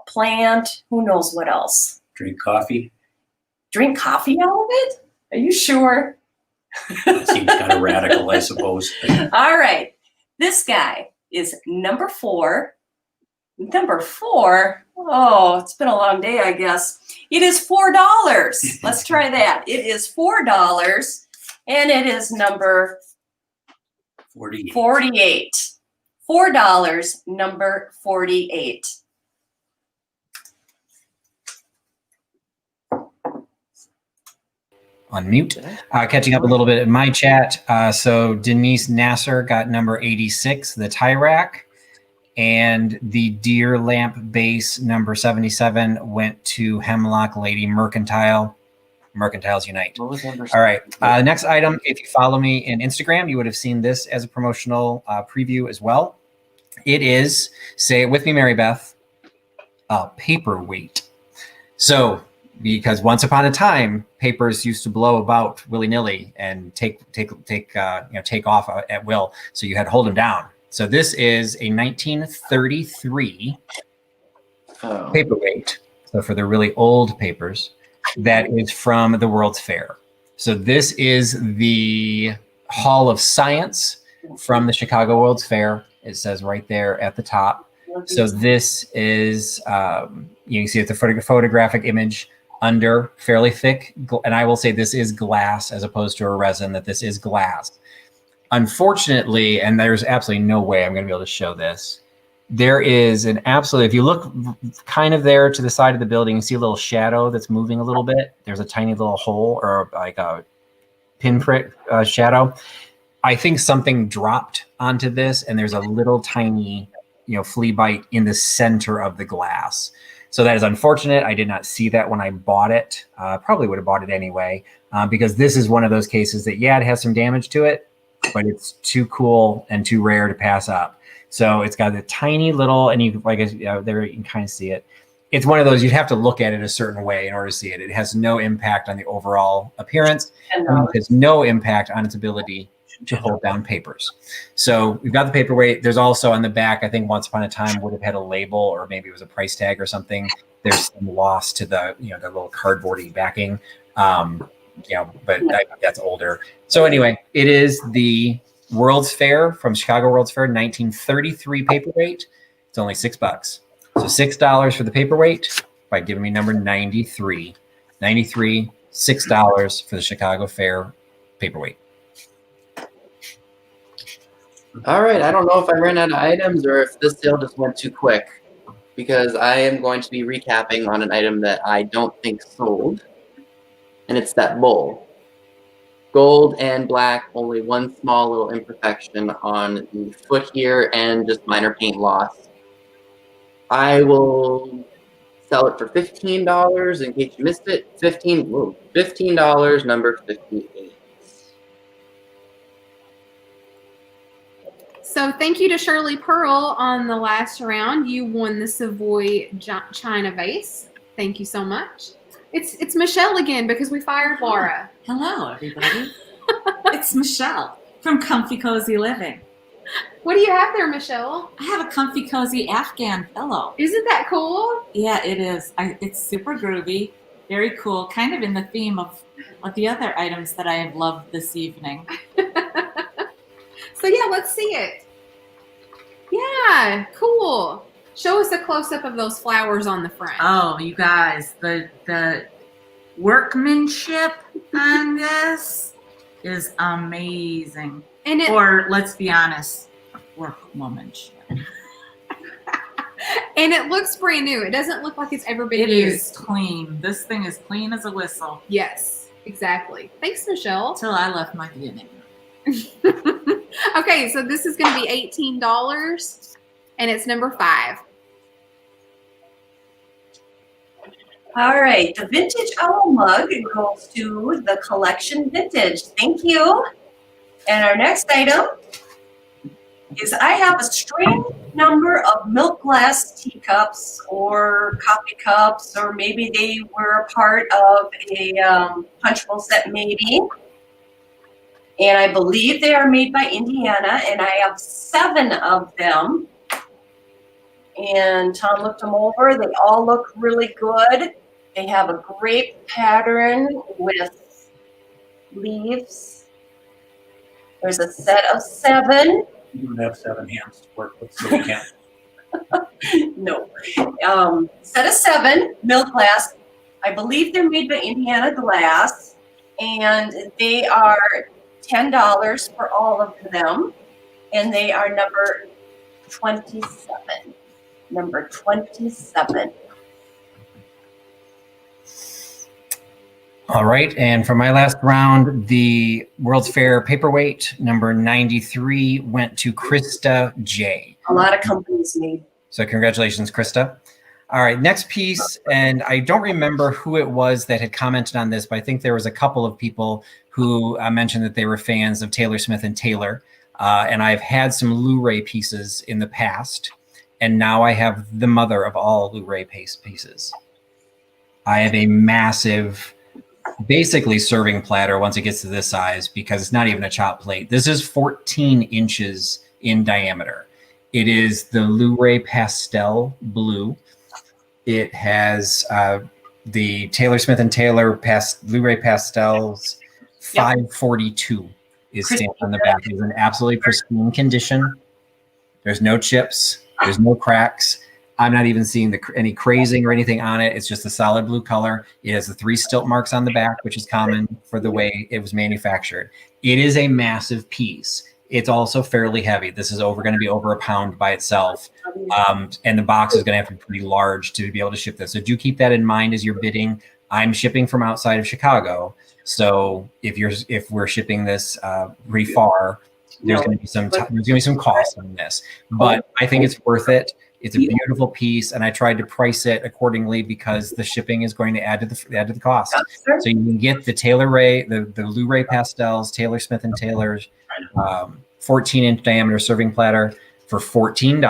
Plant, who knows what else. Drink coffee. Drink coffee out of it? Are you sure? That seems kind of radical, I suppose. All right. This guy is number 4. Number 4? Oh, it's been a long day, I guess. It is $4. Let's try that. It is $4, and it is number 48. $4, number 48. On mute. Catching up a little bit in my chat. So Denise Nasser got number 86, the tie rack, and the deer lamp base number 77 went to Hemlock Lady Mercantile. Mercantiles Unite. What was number? All right. Next item, if you follow me in Instagram, you would have seen this as a promotional preview as well. It is, say it with me, Mary Beth, a paperweight. So, because once upon a time, papers used to blow about willy-nilly and take off at will. So you had to hold them down. So this is a 1933 paperweight. So for the really old papers, that is from the World's Fair. So this is the Hall of Science from the Chicago World's Fair. It says right there at the top. So this is, you can see it's a photographic image under fairly thick. And I will say this is glass as opposed to a resin, that this is glass. Unfortunately, and there's absolutely no way I'm going to be able to show this, there is an absolute, if you look kind of there to the side of the building, you see a little shadow that's moving a little bit. There's a tiny little hole or like a pinprick shadow. I think something dropped onto this and there's a little tiny, flea bite in the center of the glass. So that is unfortunate. I did not see that when I bought it. Probably would have bought it anyway, because this is one of those cases that, yeah, it has some damage to it, but it's too cool and too rare to pass up. So it's got a tiny little, and you like there you can kind of see it. It's one of those you'd have to look at it a certain way in order to see it. It has no impact on the overall appearance. And it has no impact on its ability to hold down papers. So we've got the paperweight. There's also on the back, I think once upon a time would have had a label, or maybe it was a price tag or something. There's some loss to the the little cardboardy backing. But that's older. So anyway, it is the World's Fair from Chicago World's Fair, 1933 paperweight. It's only $6. So $6 for the paperweight by giving me number 93. 93, $6 for the Chicago Fair paperweight. All right. I don't know if I ran out of items or if this sale just went too quick, because I am going to be recapping on an item that I don't think sold, and it's that bowl. Gold and black, only one small little imperfection on the foot here and just minor paint loss. I will sell it for $15 in case you missed it. $15, number 58. So thank you to Shirley Pearl on the last round. You won the Savoy China vase. Thank you so much. It's Michelle again because we fired Laura. Hello, everybody. It's Michelle from Comfy Cozy Living. What do you have there, Michelle? I have a comfy cozy Afghan pillow. Isn't that cool? Yeah, it is. It's super groovy, very cool, kind of in the theme of the other items that I have loved this evening. So yeah, let's see it. Yeah, cool. Show us a close-up of those flowers on the front. Oh, you guys, the workmanship on this is amazing. And or let's be honest, workwomanship. And it looks brand new. It doesn't look like it's ever been used. It is clean. This thing is clean as a whistle. Yes, exactly. Thanks, Michelle. Till I left my beginning. Okay, so this is going to be $18, and it's number 5. All right, the vintage owl mug goes to the collection vintage. Thank you. And our next item is I have a strange number of milk glass teacups or coffee cups, or maybe they were a part of a punch bowl set maybe. And I believe they are made by Indiana, and I have 7 of them. And Tom looked them over. They all look really good. They have a great pattern with leaves. There's a set of 7. You don't have 7 hands to work with, so we can't. No. Set of 7, milk glass. I believe they're made by Indiana Glass. And they are $10 for all of them. And they are number 27. Number 27. All right, and for my last round, the World's Fair paperweight, number 93, went to Krista J. A lot of companies made. So congratulations, Krista. All right, next piece, and I don't remember who it was that had commented on this, but I think there was a couple of people who mentioned that they were fans of Taylor Smith and Taylor. And I've had some Luray pieces in the past, and now I have the mother of all Luray pieces. I have a massive, basically serving platter once it gets to this size, because it's not even a chop plate. This is 14 inches in diameter. It is the Luray Pastel Blue. It has the Taylor Smith and Taylor Luray Pastels 542 is stamped on the back. It's in absolutely pristine condition. There's no chips. There's no cracks. I'm not even seeing any crazing or anything on it. It's just a solid blue color. It has the 3 stilt marks on the back, which is common for the way it was manufactured. It is a massive piece. It's also fairly heavy. This is going to be over a pound by itself. And the box is going to have to be pretty large to be able to ship this. So do keep that in mind as you're bidding. I'm shipping from outside of Chicago. So if we're shipping this pretty far, there's going to be some cost on this. But I think it's worth it. It's a beautiful piece, and I tried to price it accordingly because the shipping is going to add to the cost. So you can get the the Luray Pastels, Taylor Smith and Taylor's 14-inch diameter serving platter for $14.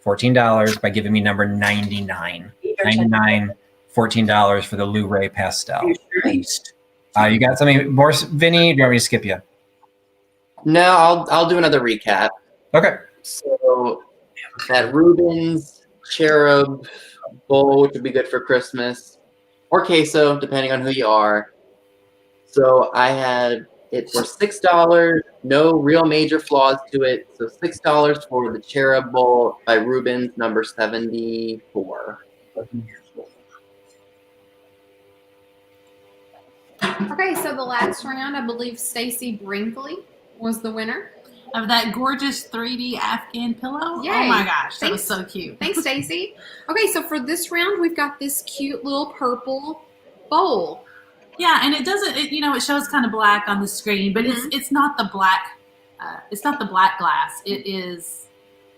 $14 by giving me number 99. 99, $14 for the Luray Pastel. You got something more, Vinny? Do you want me to skip you? No, I'll do another recap. Okay. So that Rubens cherub bowl, which would be good for Christmas, or queso, depending on who you are. So I had it for $6, no real major flaws to it. So $6 for the cherub bowl by Rubens, number 74. Okay, so the last round, I believe Stacy Brinkley was the winner. Of that gorgeous 3D Afghan pillow. Yay. Oh my gosh, that Thanks. was so cute. Thanks, Stacy. Okay, so for this round, we've got this cute little purple bowl. Yeah, and it doesn't. It shows kind of black on the screen, but it's not the black. It's not the black glass. It is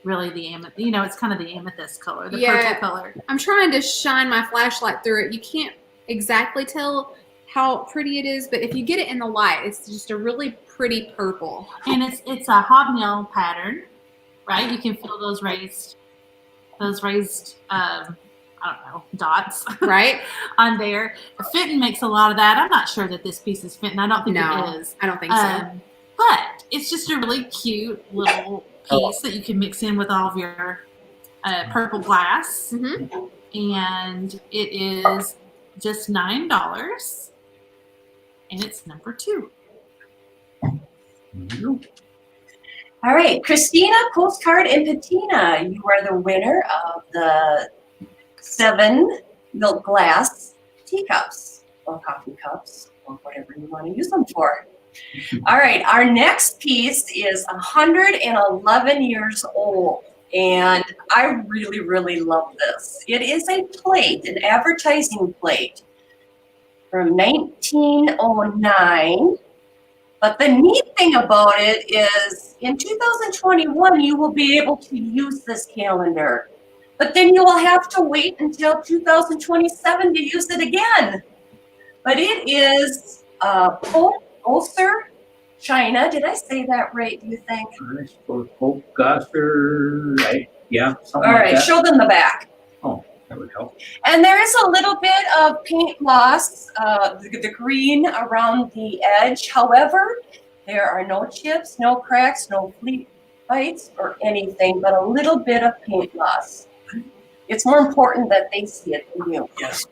really the amethyst. It's kind of the amethyst color, the purple color. I'm trying to shine my flashlight through it. You can't exactly tell how pretty it is, but if you get it in the light, it's just a really pretty purple. And it's a hobnail pattern, right? You can feel those raised dots, right, on there. Fenton makes a lot of that. I'm not sure that this piece is Fenton. I don't think it is. I don't think so. But it's just a really cute little piece that you can mix in with all of your purple glass. Mm-hmm. And it is just $9. And it's number 2. All right, Christina, Postcard and Patina, you are the winner of the 7 milk glass teacups or coffee cups or whatever you want to use them for. All right, our next piece is 111 years old, and I really, really love this. It is a plate, an advertising plate from 1909. But the neat thing about it is in 2021, you will be able to use this calendar. But then you will have to wait until 2027 to use it again. But it is Ulster, China. Did I say that right, do you think? I suppose Holtgosser, right? Yeah, something All like right, that. show them the back. Oh, that would help. And there is a little bit of paint loss, the green around the edge. However, there are no chips, no cracks, no flea bites or anything, but a little bit of paint loss. It's more important that they see it than you. Yes.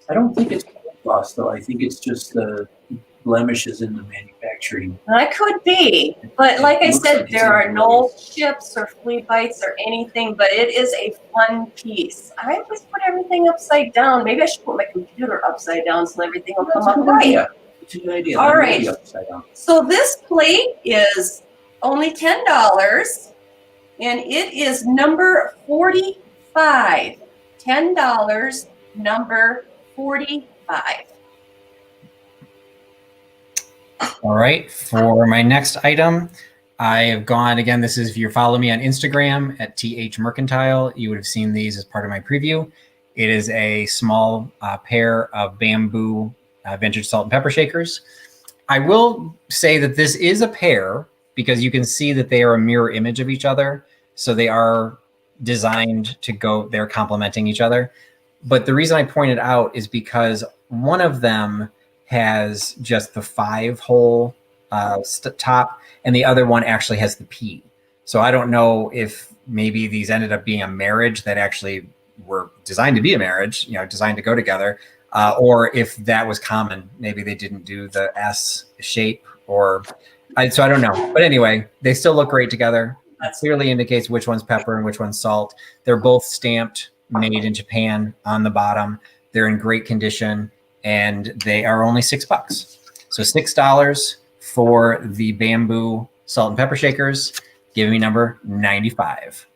I don't think it's loss, though. I think it's just the blemishes in the manufacturing. That could be, but like I Looks said, like there it's are in no chips or flea bites or anything, but it is a fun piece. I always put everything upside down. Maybe I should put my computer upside down so everything will come up right. It's a good idea. All Let me right. be upside down. So this plate is only $10, and it is number 45. $10, number 45. All right, for my next item, I have gone, again, this is if you follow me on Instagram at TH Mercantile, you would have seen these as part of my preview. It is a small pair of bamboo vintage salt and pepper shakers. I will say that this is a pair because you can see that they are a mirror image of each other. So they are designed to go, they're complementing each other. But the reason I pointed out is because one of them has just the 5-hole top, and the other one actually has the P. So I don't know if maybe these ended up being a marriage that actually were designed to be a marriage, designed to go together, or if that was common. Maybe they didn't do the S shape, so I don't know. But anyway, they still look great together. That clearly indicates which one's pepper and which one's salt. They're both stamped, made in Japan on the bottom. They're in great condition, and they are only $6. So $6 for the bamboo salt and pepper shakers. Give me number 95.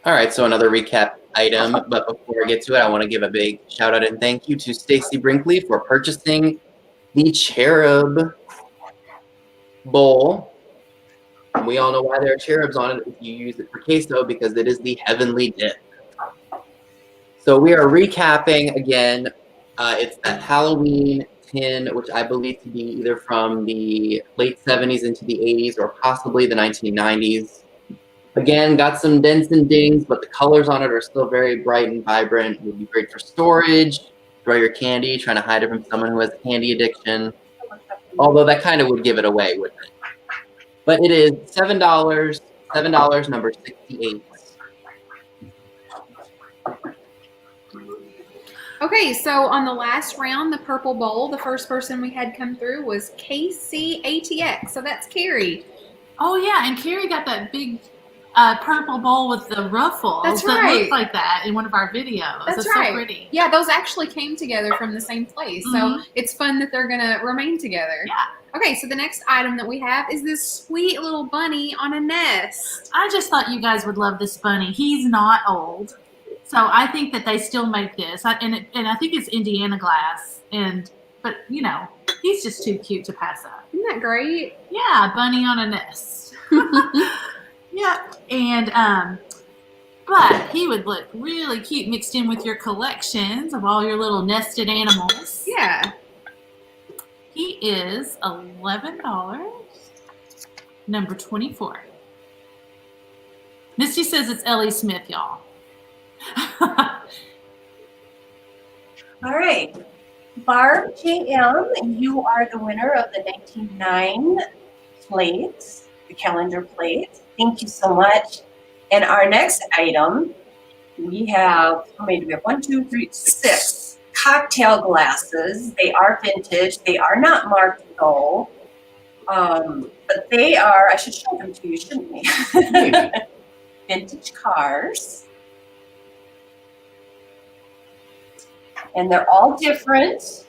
All right, so another recap item, but before I get to it, I want to give a big shout out and thank you to Stacy Brinkley for purchasing the cherub bowl. We all know why there are cherubs on it if you use it for queso, because it is the heavenly dip. So we are recapping again. It's that Halloween tin, which I believe to be either from the late 70s into the 80s or possibly the 1990s. Again, got some dents and dings, but the colors on it are still very bright and vibrant. It would be great for storage, throw your candy, trying to hide it from someone who has a candy addiction. Although that kind of would give it away, wouldn't it? But it is $7, number 68. Okay, so on the last round, the purple bowl, the first person we had come through was KCATX. So that's Carrie. Oh yeah, and Carrie got that big purple bowl with the ruffles. That's that right. looks like that in one of our videos. That's It's right. so pretty. Yeah, those actually came together from the same place. So it's fun that they're going to remain together. Yeah. Okay, so the next item that we have is this sweet little bunny on a nest. I just thought you guys would love this bunny. He's not old. So I think that they still make this. And I think it's Indiana glass. But, he's just too cute to pass up. Isn't that great? Yeah, bunny on a nest. Yeah, and but he would look really cute mixed in with your collections of all your little nested animals. Yeah. He is $11, number 24. Misty says it's Ellie Smith, y'all. All right. Barb JM, you are the winner of the 1909 plate, the calendar plate. Thank you so much. And our next item, we have, how many do we have? 1, 2, 3, 6 cocktail glasses. They are vintage. They are not marked though. But they are, I should show them to you, shouldn't we? Vintage cars. And they're all different.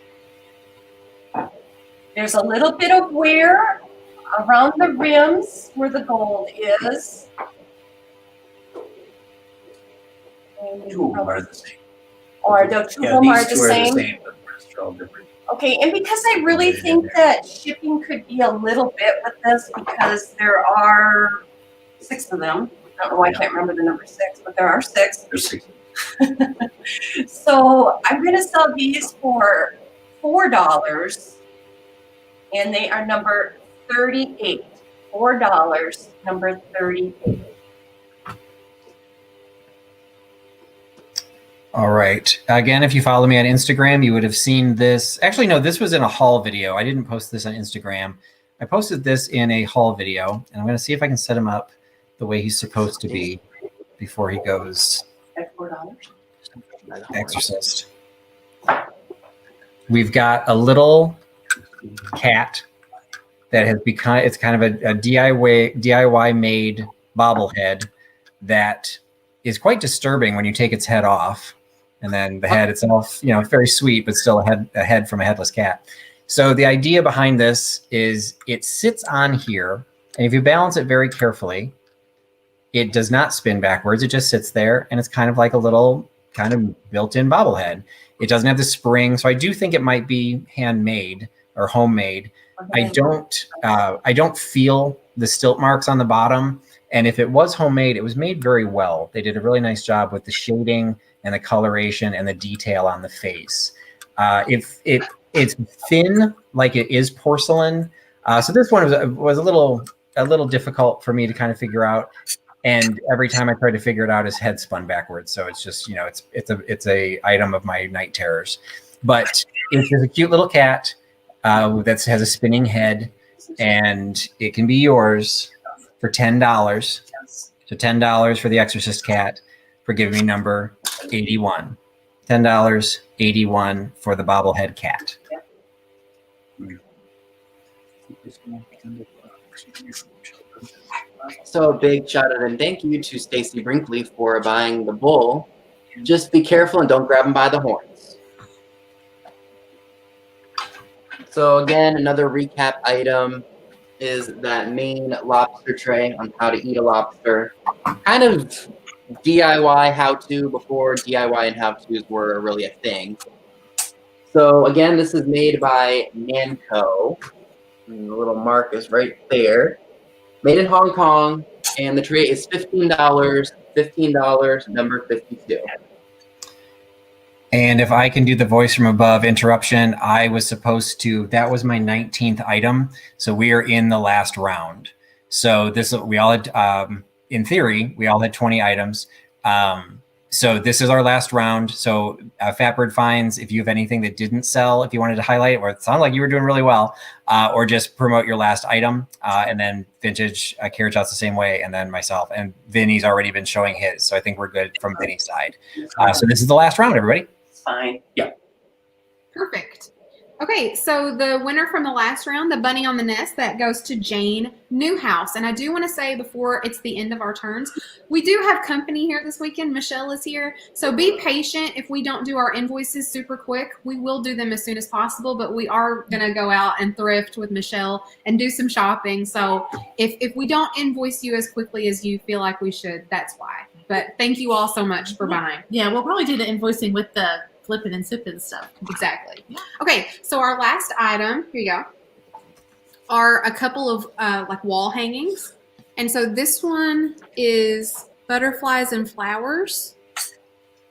There's a little bit of wear around the rims where the gold is. Two of them are the same. Or the two of them are these the two same. but the rest are all different. Okay, and because I really think that shipping could be a little bit with this, because there are 6 of them. I don't know why I can't remember the number 6, but there are 6. There's 6. So I'm going to sell these for $4, and they are number 38. $4, number 38. All right. Again, if you follow me on Instagram, you would have seen this. Actually, no, this was in a haul video. I didn't post this on Instagram. I posted this in a haul video, and I'm going to see if I can set him up the way he's supposed to be before he goes At $4. exorcist. We've got a little cat that has become, it's kind of a DIY made bobblehead that is quite disturbing when you take its head off. And then the head itself, very sweet, but still a head from a headless cat. So the idea behind this is it sits on here, and if you balance it very carefully, it does not spin backwards. It just sits there, and it's kind of like a little kind of built-in bobblehead. It doesn't have the spring, so I do think it might be handmade or homemade. I don't feel the stilt marks on the bottom. And if it was homemade, it was made very well. They did a really nice job with the shading and the coloration and the detail on the face. If it's thin, like it is porcelain. So this one was a little difficult for me to kind of figure out. And every time I tried to figure it out, his head spun backwards. So it's just, it's a item of my night terrors. But it's a cute little cat that has a spinning head, and it can be yours for $10. So $10 for the Exorcist cat for giving me number 81. $10, 81 for the bobblehead cat. So a big shout out and thank you to Stacy Brinkley for buying the bull. Just be careful and don't grab him by the horns. So again, another recap item is that main lobster tray on how to eat a lobster. Kind of DIY how-to before DIY and how-tos were really a thing. So again, this is made by Nanco. And the little mark is right there. Made in Hong Kong, and the tray is $15. $15, number 52. And if I can do the voice from above interruption, I was supposed to, that was my 19th item. So we are in the last round. So we all had, in theory, we all had 20 items. So this is our last round. So Fatbird Finds, if you have anything that didn't sell, if you wanted to highlight, or it sounded like you were doing really well, or just promote your last item, and then Vintage Carriage House the same way, and then myself. And Vinny's already been showing his, so I think we're good from Vinny's side. So this is the last round, everybody. Fine. Yeah. Perfect. Okay, so the winner from the last round, the bunny on the nest, that goes to Jane Newhouse. And I do want to say before it's the end of our turns, we do have company here this weekend. Michelle is here. So be patient if we don't do our invoices super quick. We will do them as soon as possible, but we are going to go out and thrift with Michelle and do some shopping. So if we don't invoice you as quickly as you feel like we should, that's why. But thank you all so much for buying. Yeah, we'll probably do the invoicing with the flipping and sipping stuff. Exactly. Okay, so our last item, here you go, are a couple of like wall hangings. And so this one is butterflies and flowers.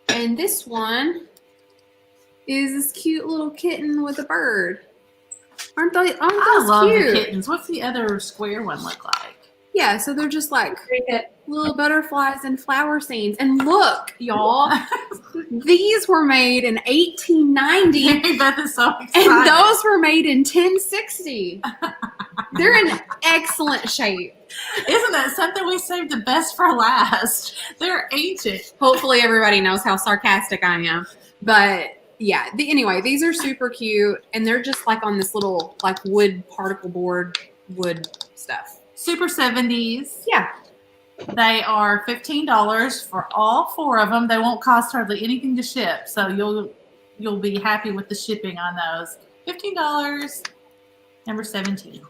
And this one is this cute little kitten with a bird. Aren't those I love cute? the kittens. What's the other square one look like? Yeah, so they're just like little butterflies and flower scenes. And look, y'all, these were made in 1890. Beth is so excited. And those were made in 1060. They're in excellent shape. Isn't that something we saved the best for last? They're ancient. Hopefully everybody knows how sarcastic I am. But yeah, anyway, these are super cute. And they're just like on this little like wood particle board wood stuff. Super 70s. Yeah. They are $15 for all 4 of them. They won't cost hardly anything to ship, so you'll be happy with the shipping on those. $15, number 17.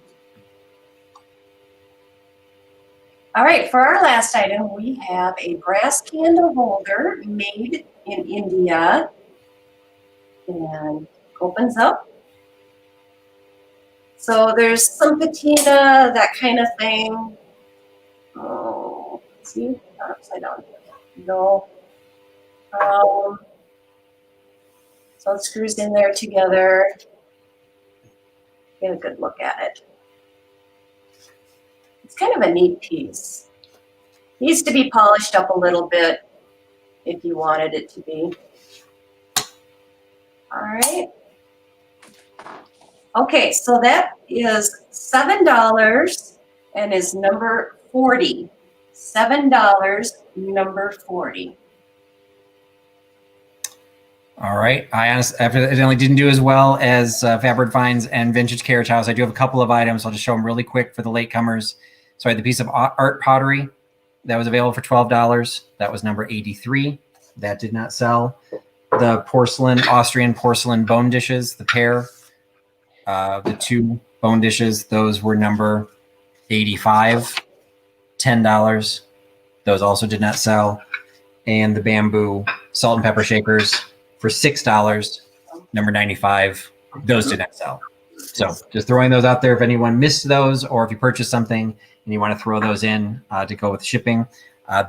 All right, for our last item, we have a brass candle holder made in India. And opens up. So there's some patina, that kind of thing. Oh, see, not upside down. No. So it screws in there together. Get a good look at it. It's kind of a neat piece. Needs to be polished up a little bit if you wanted it to be. All right. Okay, so that is $7 and is number 40. $7, number 40. All right. I evidently didn't do as well as Fatbird Finds and Vintage Carriage House. I do have a couple of items. I'll just show them really quick for the latecomers. So I had the piece of art pottery that was available for $12. That was number 83. That did not sell. The Austrian porcelain bone dishes, the pair, the 2 bone dishes, those were number 85, $10. Those also did not sell. And the bamboo salt and pepper shakers for $6, number 95. Those did not sell. So just throwing those out there if anyone missed those, or if you purchased something and you want to throw those in to go with shipping,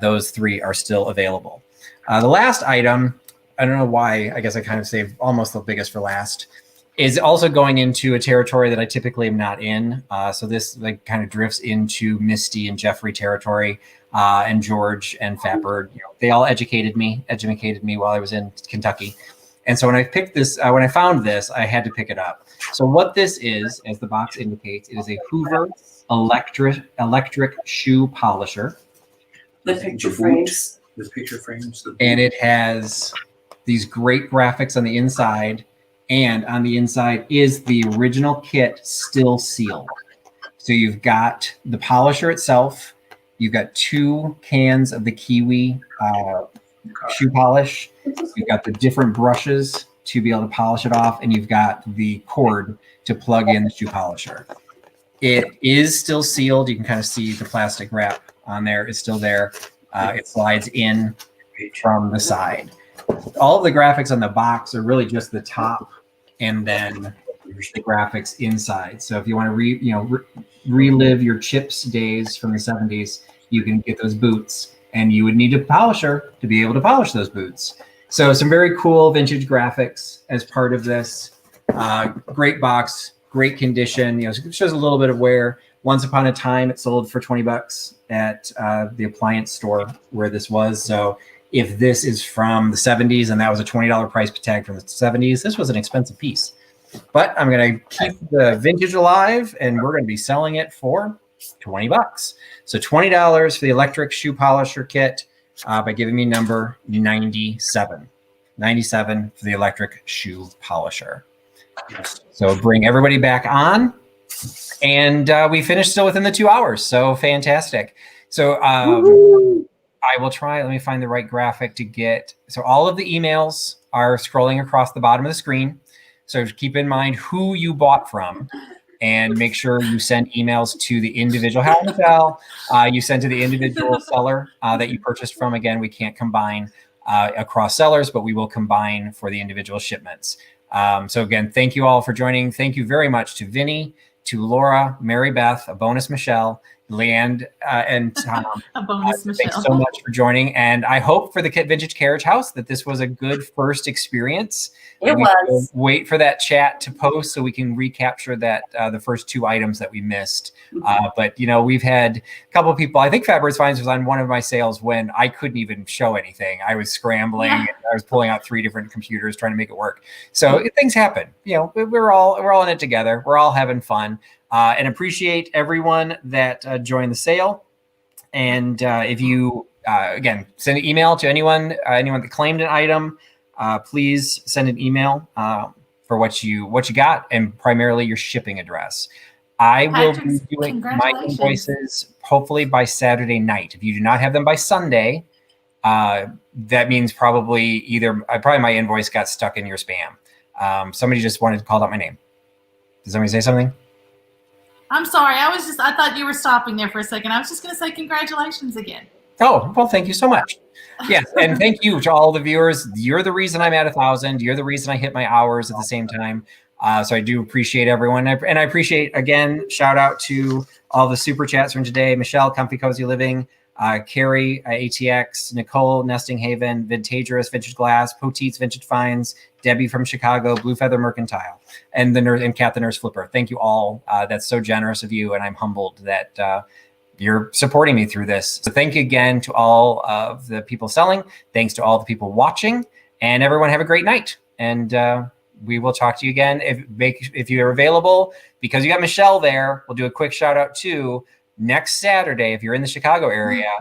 those 3 are still available. The last item, I don't know why, I guess I kind of saved almost the biggest for last, is also going into a territory that I typically am not in. So this like kind of drifts into Misty and Jeffrey territory, and George and Fatbird. You know, they all educated me while I was in Kentucky. And so when I picked this, when I found this, I had to pick it up. So what this is, as the box indicates, it is a Hoover electric shoe polisher. The picture frames. The picture frames. And it has these great graphics on the inside. And on the inside is the original kit still sealed. So you've got the polisher itself. You've got 2 cans of the Kiwi shoe polish. You've got the different brushes to be able to polish it off. And you've got the cord to plug in the shoe polisher. It is still sealed. You can kind of see the plastic wrap on there. It's still there. It slides in from the side. All of the graphics on the box are really just the top and then the graphics inside. So if you want to relive your Chips days from the 70s, you can get those boots, and you would need a polisher to be able to polish those boots. So some very cool vintage graphics as part of this. Great box, great condition. You know, it shows a little bit of wear. Once upon a time, it sold for $20 at the appliance store where this was. So if this is from the 70s and that was a $20 price tag from the 70s, this was an expensive piece. But I'm going to keep the vintage alive, and we're going to be selling it for $20. So $20 for the electric shoe polisher kit by giving me number 97. 97 for the electric shoe polisher. So bring everybody back on. And we finished still within the 2 hours. So fantastic. So I will try. Let me find the right graphic to get. So all of the emails are scrolling across the bottom of the screen. So keep in mind who you bought from, and make sure you send emails to the individual. How Michelle, you send to the individual seller that you purchased from. Again, we can't combine across sellers, but we will combine for the individual shipments. So again, thank you all for joining. Thank you very much to Vinny, to Laura, Mary Beth, a bonus Michelle, Leanne, and Tom. A bonus Michelle. Thanks so much for joining. And I hope for the Vintage Carriage House that this was a good first experience. It was. Wait for that chat to post so we can recapture that the first 2 items that we missed. But you know, we've had a couple of people. I think Fabrics Finds was on one of my sales when I couldn't even show anything. I was scrambling. Yeah. And I was pulling out 3 different computers trying to make it work. So things happen. You know, we're all in it together. We're all having fun. And appreciate everyone that joined the sale. And if you again send an email to anyone that claimed an item. Please send an email for what you got, and primarily your shipping address. I will be doing my invoices hopefully by Saturday night. If you do not have them by Sunday, that means probably my invoice got stuck in your spam. Somebody just wanted to call out my name. Did somebody say something? I'm sorry. I thought you were stopping there for a second. I was just going to say congratulations again. Oh, well, thank you so much. Yes, and thank you to all the viewers. You're the reason I'm at 1,000. You're the reason I hit my hours at the same time. So I do appreciate everyone. And I appreciate, again, shout out to all the super chats from today. Michelle, Comfy Cozy Living, Carrie, ATX, Nicole, Nesting Haven, Vintagerous, Vintage Glass, Poteets, Vintage Finds, Debbie from Chicago, Blue Feather Mercantile, and Kat the Nurse Flipper. Thank you all. That's so generous of you, and I'm humbled that you're supporting me through this. So thank you again to all of the people selling. Thanks to all the people watching, and everyone have a great night. And we will talk to you again. If you're available, because you got Michelle there, we'll do a quick shout out to next Saturday. If you're in the Chicago area,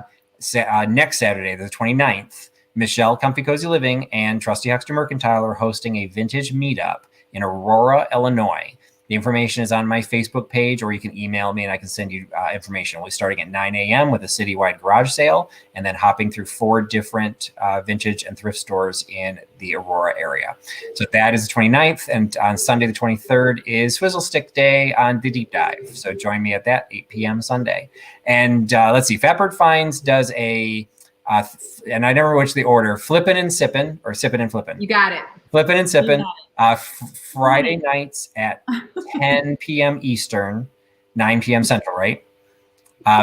next Saturday, the 29th, Michelle, Comfy Cozy Living, and Trusty Huckster Mercantile are hosting a vintage meetup in Aurora, Illinois. The information is on my Facebook page, or you can email me and I can send you information. We'll be starting at 9 a.m. with a citywide garage sale, and then hopping through 4 different vintage and thrift stores in the Aurora area. So that is the 29th, and on Sunday the 23rd is Swizzle Stick Day on the Deep Dive. So join me at that, 8 p.m. Sunday. And let's see, Fatbird Finds does a And I never which the order, Flippin' and Sippin', or Sippin' and Flippin'. You got it. Flippin' and Sippin'. You got Friday nights at 10 p.m. Eastern, 9 p.m. Central, right?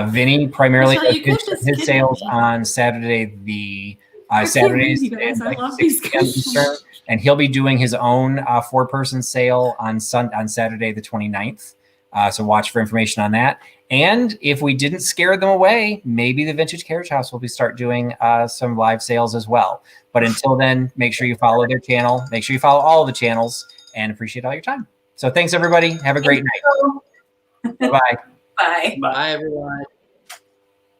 Vinny primarily Michelle, does you could just his kidnap sales me. on Saturday, the I can't Saturdays believe you guys, at I like love 6 these p.m. Eastern, and he'll be doing his own 4-person sale on Saturday the 29th. So watch for information on that. And if we didn't scare them away, maybe the Vintage Carriage House will start doing some live sales as well. But until then, make sure you follow their channel. Make sure you follow all the channels, and appreciate all your time. So thanks, everybody. Have a great night. Bye-bye. Bye. Bye, everyone.